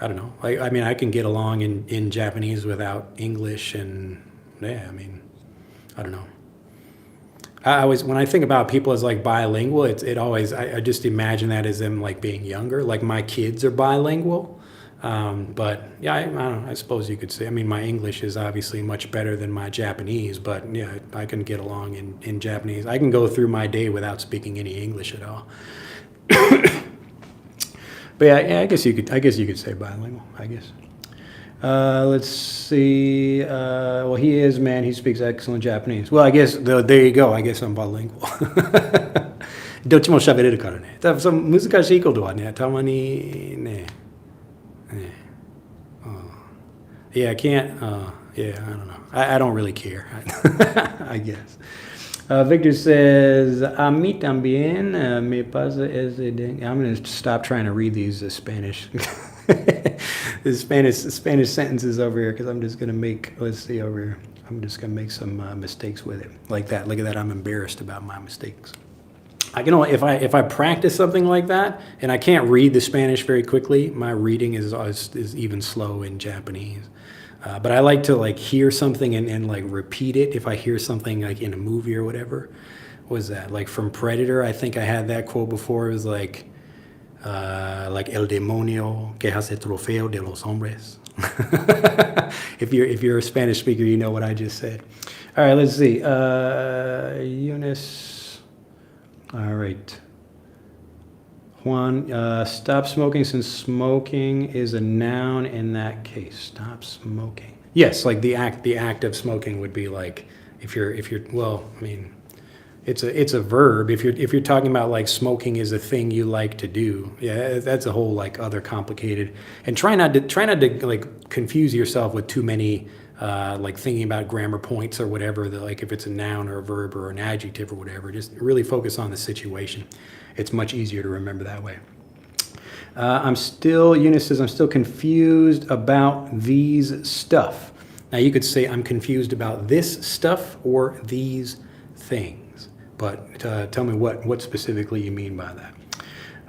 I don't know. I can get along in Japanese without English, and yeah, I mean, I don't know. When I think about people as like bilingual, I just imagine that as them like being younger. Like my kids are bilingual, but yeah, I don't know, I suppose you could say. I mean, my English is obviously much better than my Japanese, but yeah, I can get along in Japanese. I can go through my day without speaking any English at all. But yeah, I guess you could say bilingual, I guess. Let's see. Well, he is, man. He speaks excellent Japanese. Well, I guess, there you go. I guess I'm bilingual. どっちも喋れるからね。多分その難しいことはね、たまにね。Yeah, I can't. Yeah, I don't know. I don't really care. I guess. Victor says, a mí también me pasa ese I'm going to stop trying to read these Spanish the Spanish sentences over here because I'm just going to make, let's see over here. I'm just going to make some mistakes with it. Like that. Look at that. I'm embarrassed about my mistakes. If I practice something like that and I can't read the Spanish very quickly, my reading is even slow in Japanese. But I like to like hear something and like repeat it if I hear something like in a movie or whatever. What was that? Like from Predator, I think I had that quote before. It was like El demonio que hace trofeo de los hombres. If you're a Spanish speaker, you know what I just said. All right, let's see. Eunice. All right. Juan, stop smoking since smoking is a noun in that case. Stop smoking. Yes, like the act of smoking would be like if you're well, I mean, it's a verb. If you're talking about like smoking is a thing you like to do. Yeah, that's a whole like other complicated. And try not to like confuse yourself with too many like thinking about grammar points or whatever, like if it's a noun or a verb or an adjective or whatever, just really focus on the situation. It's much easier to remember that way. Eunice says, I'm still confused about these stuff. Now you could say I'm confused about this stuff or these things, but tell me what specifically you mean by that.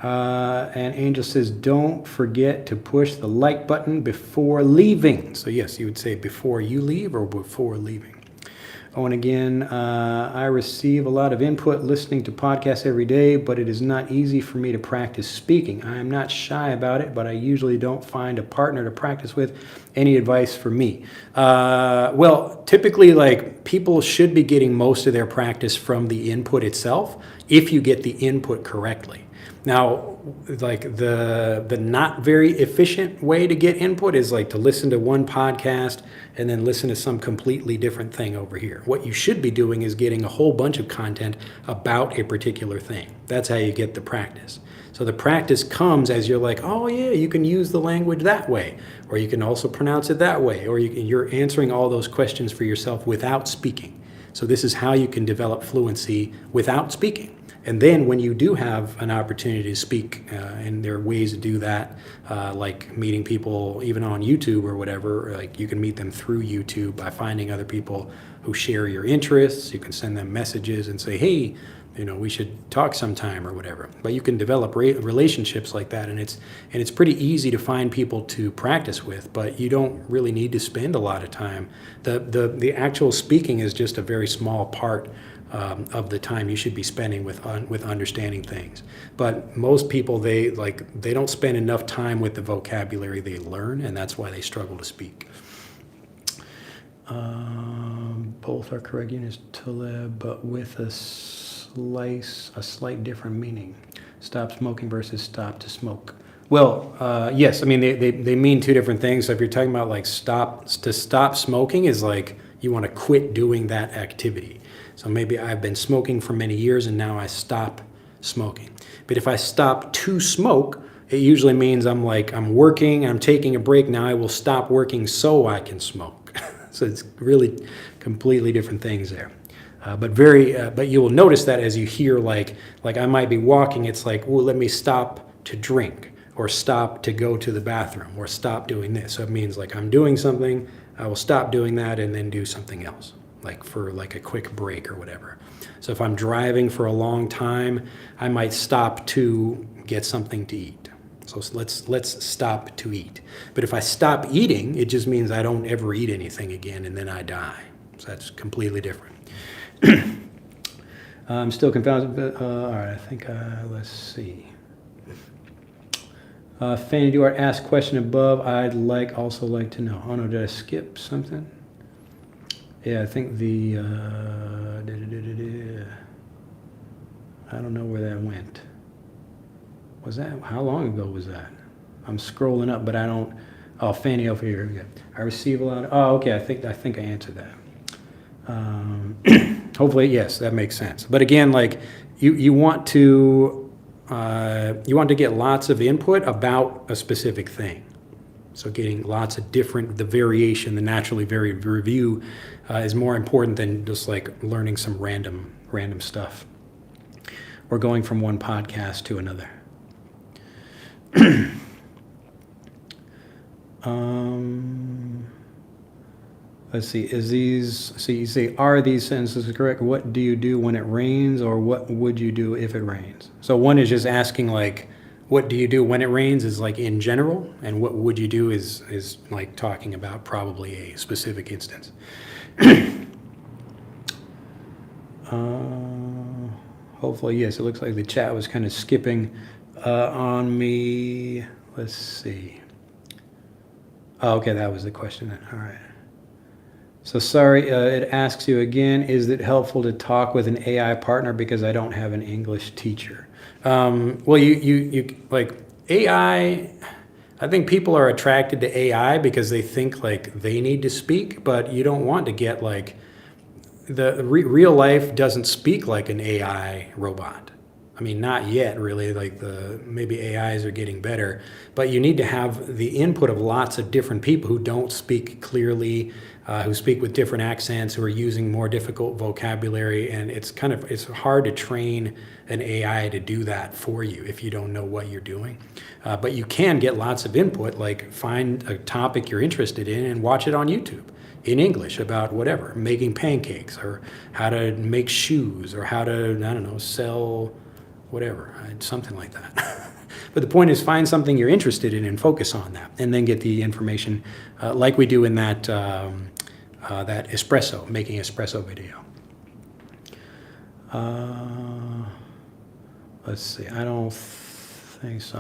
And Angel says, don't forget to push the like button before leaving. So yes, you would say before you leave or before leaving. Oh, and again, I receive a lot of input listening to podcasts every day, but it is not easy for me to practice speaking. I am not shy about it, but I usually don't find a partner to practice with. Any advice for me? Well, typically, like people should be getting most of their practice from the input itself if you get the input correctly. Now, like the not very efficient way to get input is like to listen to one podcast and then listen to some completely different thing over here. What you should be doing is getting a whole bunch of content about a particular thing. That's how you get the practice. So the practice comes as you're like, oh yeah, you can use the language that way, or you can also pronounce it that way, or you're answering all those questions for yourself without speaking. So this is how you can develop fluency without speaking. And then when you do have an opportunity to speak, and there are ways to do that, like meeting people even on YouTube or whatever, like you can meet them through YouTube by finding other people who share your interests. You can send them messages and say, hey, we should talk sometime or whatever. But you can develop relationships like that, and it's pretty easy to find people to practice with, but you don't really need to spend a lot of time. The actual speaking is just a very small part of the time you should be spending with understanding things. But most people, they don't spend enough time with the vocabulary they learn, and that's why they struggle to speak. Both are correct units, Taleb, but with a slight different meaning. Stop smoking versus stop to smoke. Well, yes, I mean they mean two different things. So if you're talking about like stop smoking is like you want to quit doing that activity. So maybe I've been smoking for many years and now I stop smoking. But if I stop to smoke, it usually means I'm working, I'm taking a break, now I will stop working so I can smoke. So it's really completely different things there. But you will notice that as you hear like I might be walking, it's like, well, let me stop to drink or stop to go to the bathroom or stop doing this. So it means like I'm doing something, I will stop doing that and then do something else, like for like a quick break or whatever. So if I'm driving for a long time, I might stop to get something to eat. So let's stop to eat. But if I stop eating, it just means I don't ever eat anything again and then I die. So that's completely different. I'm still confused. All right, I think, let's see. Fanny Duarte asked question above. I'd also like to know. Oh no, did I skip something? Yeah, I think the, I don't know where that went. Was that, how long ago was that? I'm scrolling up, but I don't, oh, Fanny over here. Yeah. I receive a lot of, oh, okay, I think I answered that. Hopefully, yes, that makes sense. But again, like you want to get lots of input about a specific thing. So getting lots of different, the variation, the naturally varied review is more important than just like learning some random stuff or going from one podcast to another. Let's see, so you say, are these sentences correct? What do you do when it rains, or what would you do if it rains? So one is just asking like, what do you do when it rains is like in general, and what would you do is like talking about probably a specific instance. Hopefully, yes, it looks like the chat was kind of skipping on me. Let's see. Oh, okay, that was the question then. All right. So sorry, it asks you again, is it helpful to talk with an AI partner because I don't have an English teacher? Well, you like AI, I think people are attracted to AI because they think like they need to speak, but you don't want to get like, real life doesn't speak like an AI robot. I mean, not yet really, like maybe AIs are getting better, but you need to have the input of lots of different people who don't speak clearly, who speak with different accents, who are using more difficult vocabulary, and it's hard to train an AI to do that for you if you don't know what you're doing. But you can get lots of input, like find a topic you're interested in and watch it on YouTube in English about whatever, making pancakes, or how to make shoes, or how to, I don't know, sell whatever, something like that. But the point is, find something you're interested in and focus on that, and then get the information like we do in that that espresso, making espresso video. Let's see, I don't think so.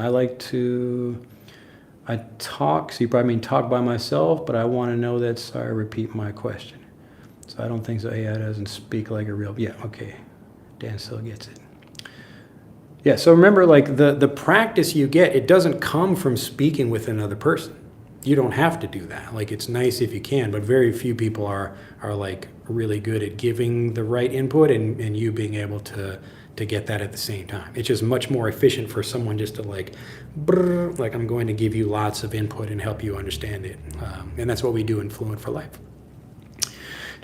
I talk, so you probably mean talk by myself, but I want to know that, sorry, repeat my question. So I don't think so, AI doesn't speak like a real, yeah, okay, Dan still gets it. Yeah, so remember, like the practice you get, it doesn't come from speaking with another person. You don't have to do that. Like, it's nice if you can, but very few people are like really good at giving the right input and you being able to get that at the same time. It's just much more efficient for someone just to like I'm going to give you lots of input and help you understand it. And that's what we do in Fluent for Life.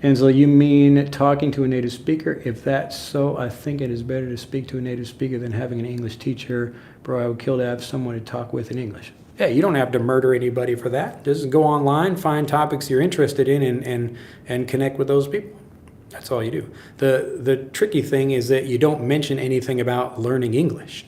Denzel, you mean talking to a native speaker? If that's so, I think it is better to speak to a native speaker than having an English teacher. Bro, I would kill to have someone to talk with in English. Yeah, you don't have to murder anybody for that. Just go online, find topics you're interested in, and connect with those people. That's all you do. The tricky thing is that you don't mention anything about learning English.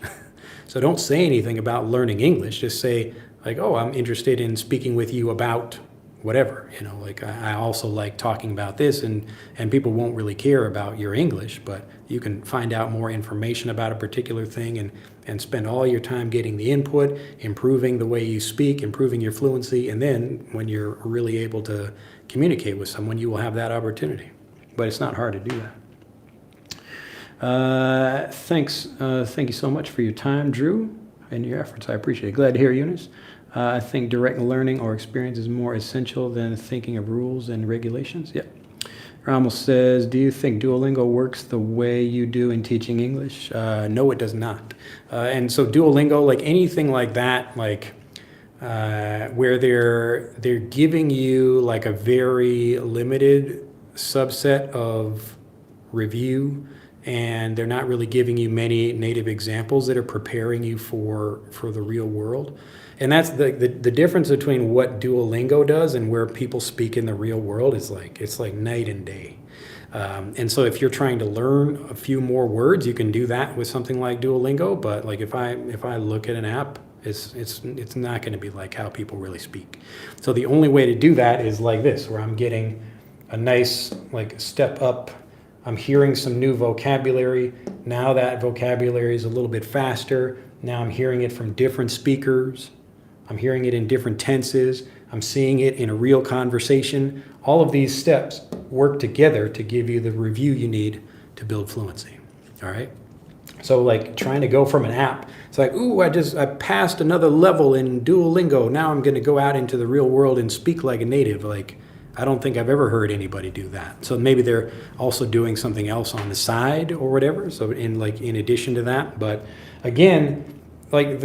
So don't say anything about learning English. Just say, like, oh, I'm interested in speaking with you about whatever, you know, like I also like talking about this, and people won't really care about your English, but you can find out more information about a particular thing and spend all your time getting the input, improving the way you speak, improving your fluency, and then when you're really able to communicate with someone, you will have that opportunity. But it's not hard to do that. Thanks. Thank you so much for your time, Drew, and your efforts. I appreciate it. Glad to hear, Eunice. I think direct learning or experience is more essential than thinking of rules and regulations. Yeah. Ramos says, do you think Duolingo works the way you do in teaching English? No, it does not. And so Duolingo, like anything like that, like where they're giving you like a very limited subset of review, and they're not really giving you many native examples that are preparing you for the real world. And that's the difference between what Duolingo does and where people speak in the real world is like, it's like night and day. And so if you're trying to learn a few more words, you can do that with something like Duolingo. But like if I look at an app, it's not going to be like how people really speak. So the only way to do that is like this, where I'm getting a nice like step up. I'm hearing some new vocabulary. Now that vocabulary is a little bit faster. Now I'm hearing it from different speakers. I'm hearing it in different tenses. I'm seeing it in a real conversation. All of these steps work together to give you the review you need to build fluency. All right? So like trying to go from an app, it's like, ooh, I passed another level in Duolingo. Now I'm going to go out into the real world and speak like a native. Like, I don't think I've ever heard anybody do that. So maybe they're also doing something else on the side or whatever. So in addition to that, but again, like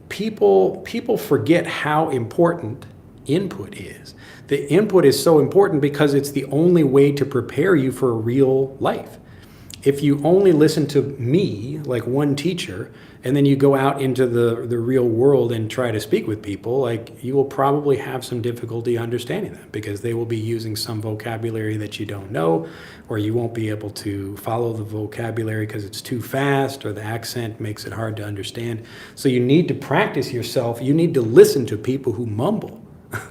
people forget how important input is. The input is so important because it's the only way to prepare you for real life. If you only listen to me, like one teacher, and then you go out into the real world and try to speak with people, like you will probably have some difficulty understanding them because they will be using some vocabulary that you don't know, or you won't be able to follow the vocabulary because it's too fast or the accent makes it hard to understand. So you need to practice yourself. You need to listen to people who mumble,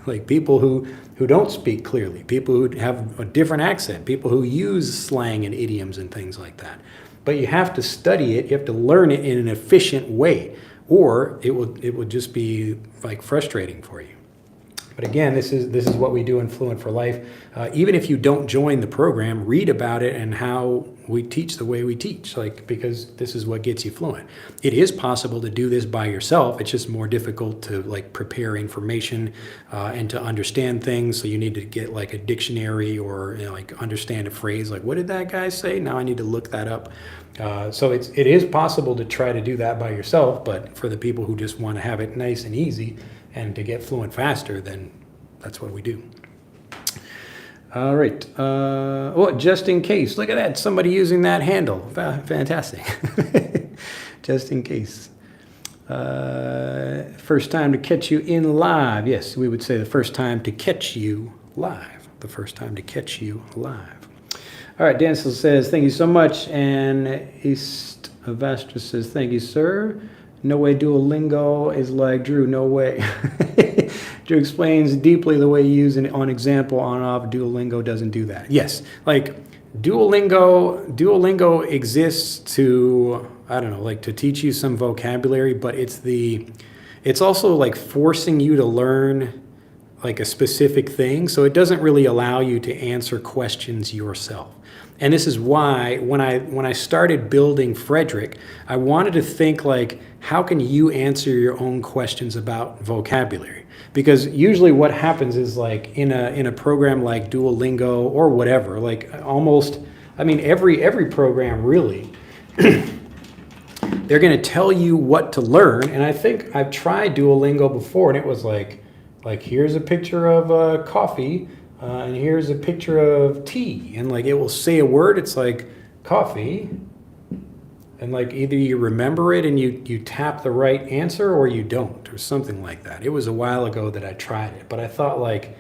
like people who don't speak clearly, people who have a different accent, people who use slang and idioms and things like that. But you have to study it, you have to learn it in an efficient way, or it will just be like frustrating for you. But again, this is what we do in Fluent for Life. Even if you don't join the program, read about it and how we teach the way we teach, like, because this is what gets you fluent. It is possible to do this by yourself. It's just more difficult to like prepare information and to understand things. So you need to get like a dictionary or like understand a phrase. Like, what did that guy say? Now I need to look that up. So it is possible to try to do that by yourself. But for the people who just want to have it nice and easy and to get fluent faster, then that's what we do. All right. Oh, just in case. Look at that. Somebody using that handle. Fantastic. Just in case. First time to catch you in live. Yes, we would say the first time to catch you live. The first time to catch you live. All right. Dancel says, thank you so much. And East of Astra says, thank you, sir. No way Duolingo is like Drew. No way. Drew explains deeply the way you use it on example on off. Duolingo doesn't do that. Yes, like Duolingo exists to, I don't know, like to teach you some vocabulary, but it's also like forcing you to learn like a specific thing. So it doesn't really allow you to answer questions yourself. And this is why when I started building Frederick, I wanted to think like, how can you answer your own questions about vocabulary? Because usually what happens is like in a program like Duolingo or whatever, like almost, I mean, every program really, they're going to tell you what to learn. And I think I've tried Duolingo before and it was like here's a picture of coffee. And here's a picture of tea, and like it will say a word. It's like coffee, and like either you remember it and you tap the right answer, or you don't, or something like that. It was a while ago that I tried it, but I thought like,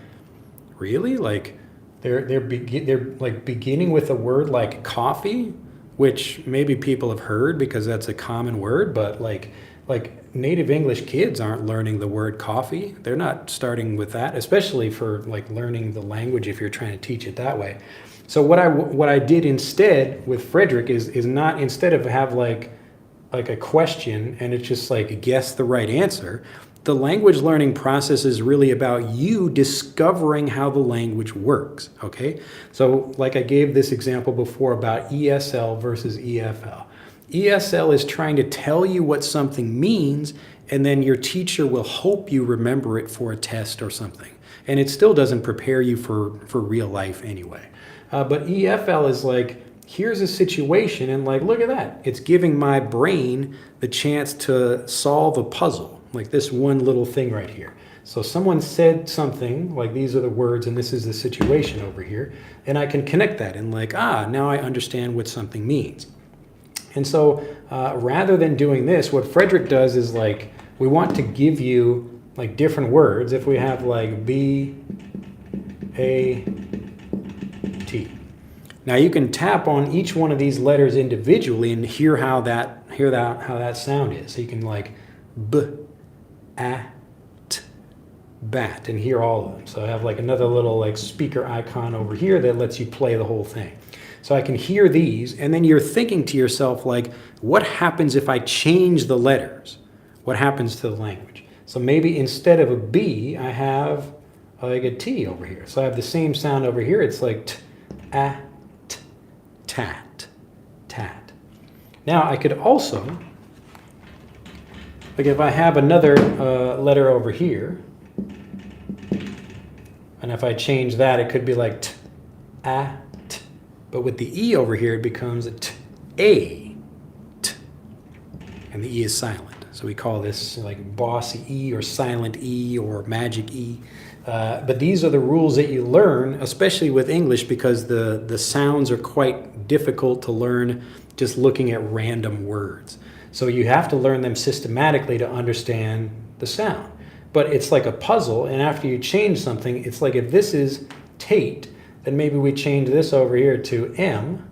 really, like they're like beginning with a word like coffee, which maybe people have heard because that's a common word, but like native English kids aren't learning the word coffee. They're not starting with that, especially for like learning the language if you're trying to teach it that way. So what I did instead with Frederick is not, instead of have like a question and it's just like guess the right answer, the language learning process is really about you discovering how the language works, okay? So like I gave this example before about ESL versus EFL. ESL is trying to tell you what something means, and then your teacher will hope you remember it for a test or something. And it still doesn't prepare you for real life anyway. But EFL is like, here's a situation, and like, look at that. It's giving my brain the chance to solve a puzzle, like this one little thing right here. So someone said something, like these are the words, and this is the situation over here, and I can connect that, and like, now I understand what something means. And so rather than doing this, what Frederick does is like, we want to give you like different words. If we have like B-A-T. Now you can tap on each one of these letters individually and hear how that sound is. So you can like B-A-T, bat, and hear all of them. So I have like another little like speaker icon over here that lets you play the whole thing. So I can hear these, and then you're thinking to yourself, like, what happens if I change the letters? What happens to the language? So maybe instead of a B, I have like a T over here. So I have the same sound over here. It's like t-a-t, tat, tat. Now I could also, like if I have another letter over here, and if I change that, it could be like t-a. But with the E over here, it becomes a T-A, T, and the E is silent. So we call this like bossy E or silent E or magic E. But these are the rules that you learn, especially with English, because the sounds are quite difficult to learn just looking at random words. So you have to learn them systematically to understand the sound. But it's like a puzzle, and after you change something, it's like if this is Tate, then maybe we change this over here to M,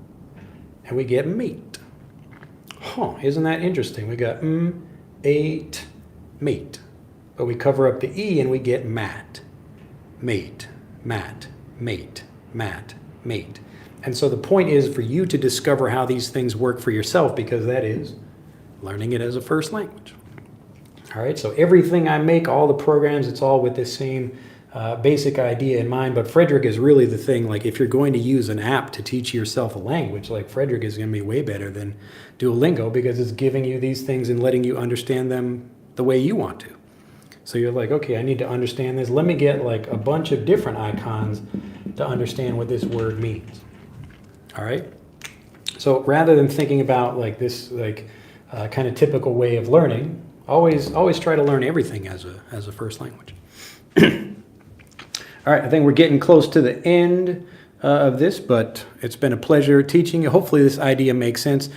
and we get meat. Huh, isn't that interesting? We got ate, meat. But we cover up the E and we get mat. Mate, mat, mate, mat, mate. And so the point is for you to discover how these things work for yourself, because that is learning it as a first language. All right, so everything I make, all the programs, it's all with this same basic idea in mind. But Frederick is really the thing. Like if you're going to use an app to teach yourself a language, like Frederick is going to be way better than Duolingo, because it's giving you these things and letting you understand them the way you want to. So you're like, okay, I need to understand this. Let me get like a bunch of different icons to understand what this word means. All right. So rather than thinking about like this, like kind of typical way of learning, always try to learn everything as a first language. All right, I think we're getting close to the end of this, but it's been a pleasure teaching you. Hopefully this idea makes sense.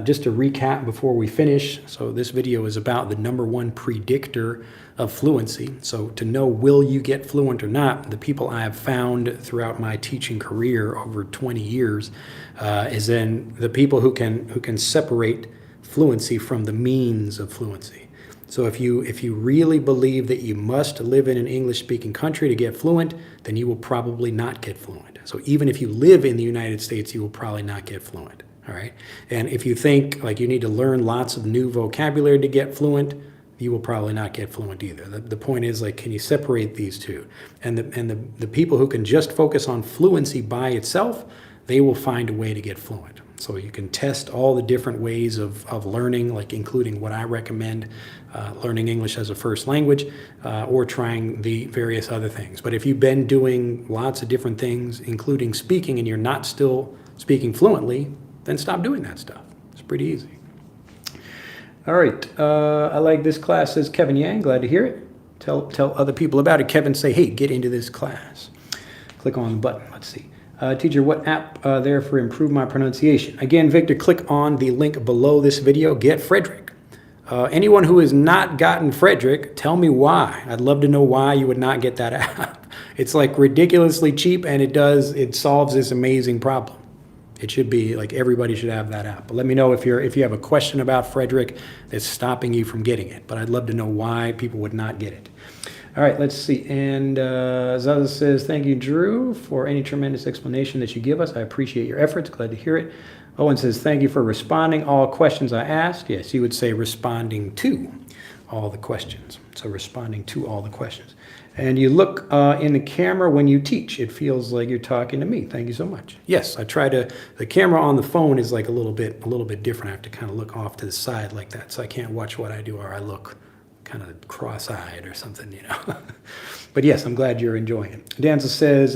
Just to recap before we finish, so this video is about the #1 predictor of fluency. So to know will you get fluent or not, the people I have found throughout my teaching career over 20 years is then the people who can separate fluency from the means of fluency. So if you really believe that you must live in an English-speaking country to get fluent, then you will probably not get fluent. So even if you live in the United States, you will probably not get fluent. All right. And if you think like you need to learn lots of new vocabulary to get fluent, you will probably not get fluent either. The point is, like, can you separate these two? And the people who can just focus on fluency by itself, they will find a way to get fluent. So you can test all the different ways of learning, like including what I recommend, learning English as a first language, or trying the various other things. But if you've been doing lots of different things, including speaking, and you're not still speaking fluently, then stop doing that stuff. It's pretty easy. All right, I like this class, says Kevin Yang. Glad to hear it. Tell other people about it. Kevin, say, hey, get into this class. Click on the button. Let's see. Teacher, what app there for improve my pronunciation? Again, Victor, click on the link below this video. Get Frederick. Anyone who has not gotten Frederick, tell me why. I'd love to know why you would not get that app. It's like ridiculously cheap, and it solves this amazing problem. It should be like everybody should have that app. But let me know if you have a question about Frederick that's stopping you from getting it. But I'd love to know why people would not get it. All right, let's see. And Zaza says, thank you, Drew, for any tremendous explanation that you give us. I appreciate your efforts. Glad to hear it. Owen says, thank you for responding all questions I asked. Yes, you would say responding to all the questions. So responding to all the questions. And you look in the camera when you teach. It feels like you're talking to me. Thank you so much. Yes, I try to. The camera on the phone is like a little bit different. I have to kind of look off to the side like that, so I can't watch what I do, or I look kind of cross-eyed or something, you know. But yes, I'm glad you're enjoying it. Danza says,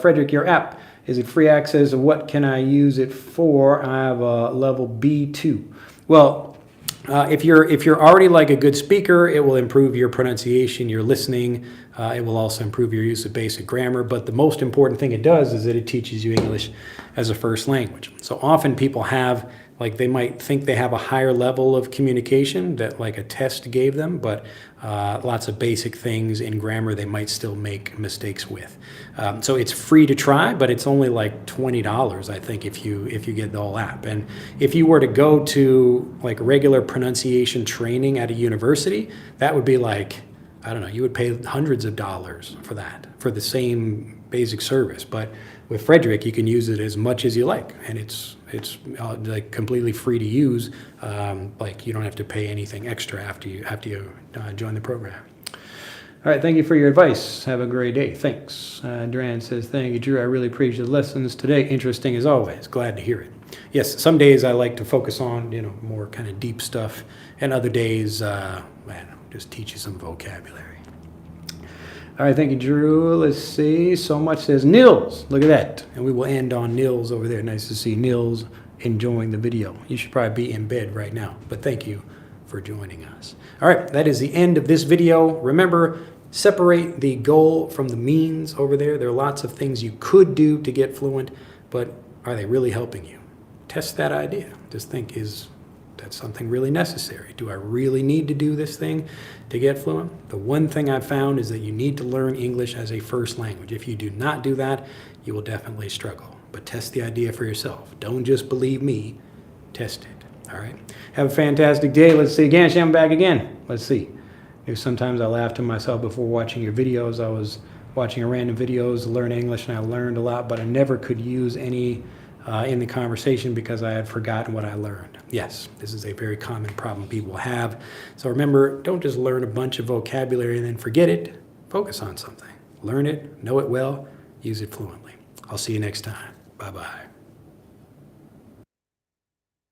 Frederick, your app, is it free access? What can I use it for? I have a level B2. Well, if you're already like a good speaker, it will improve your pronunciation, your listening. It will also improve your use of basic grammar. But the most important thing it does is that it teaches you English as a first language. So often people have, like, they might think they have a higher level of communication that like a test gave them, but lots of basic things in grammar they might still make mistakes with. So it's free to try, but it's only like $20, I think, if you get the whole app. And if you were to go to like regular pronunciation training at a university, that would be like, I don't know, you would pay hundreds of dollars for that, for the same basic service. But with Frederick, you can use it as much as you like, and it's like completely free to use. Like you don't have to pay anything extra after you join the program. All right, thank you for your advice. Have a great day. Thanks. Duran says, thank you, Drew. I really appreciate the lessons today. Interesting as always. Glad to hear it. Yes, some days I like to focus on, more kind of deep stuff, and other days, just teach you some vocabulary. All right, thank you, Drew. Let's see. So much says Nils. Look at that. And we will end on Nils over there. Nice to see Nils enjoying the video. You should probably be in bed right now, but thank you for joining us. All right, that is the end of this video. Remember, separate the goal from the means over there. There are lots of things you could do to get fluent, but are they really helping you? Test that idea. Just think, is that something really necessary? Do I really need to do this thing to get fluent? The one thing I've found is that you need to learn English as a first language. If you do not do that, you will definitely struggle. But test the idea for yourself. Don't just believe me, test it. All right. Have a fantastic day. Let's see again. I'm back again. Let's see. Maybe sometimes I laugh to myself before watching your videos. I was watching random videos to learn English, and I learned a lot, but I never could use any in the conversation because I had forgotten what I learned. Yes, this is a very common problem people have. So remember, don't just learn a bunch of vocabulary and then forget it. Focus on something. Learn it, know it well, use it fluently. I'll see you next time. Bye-bye.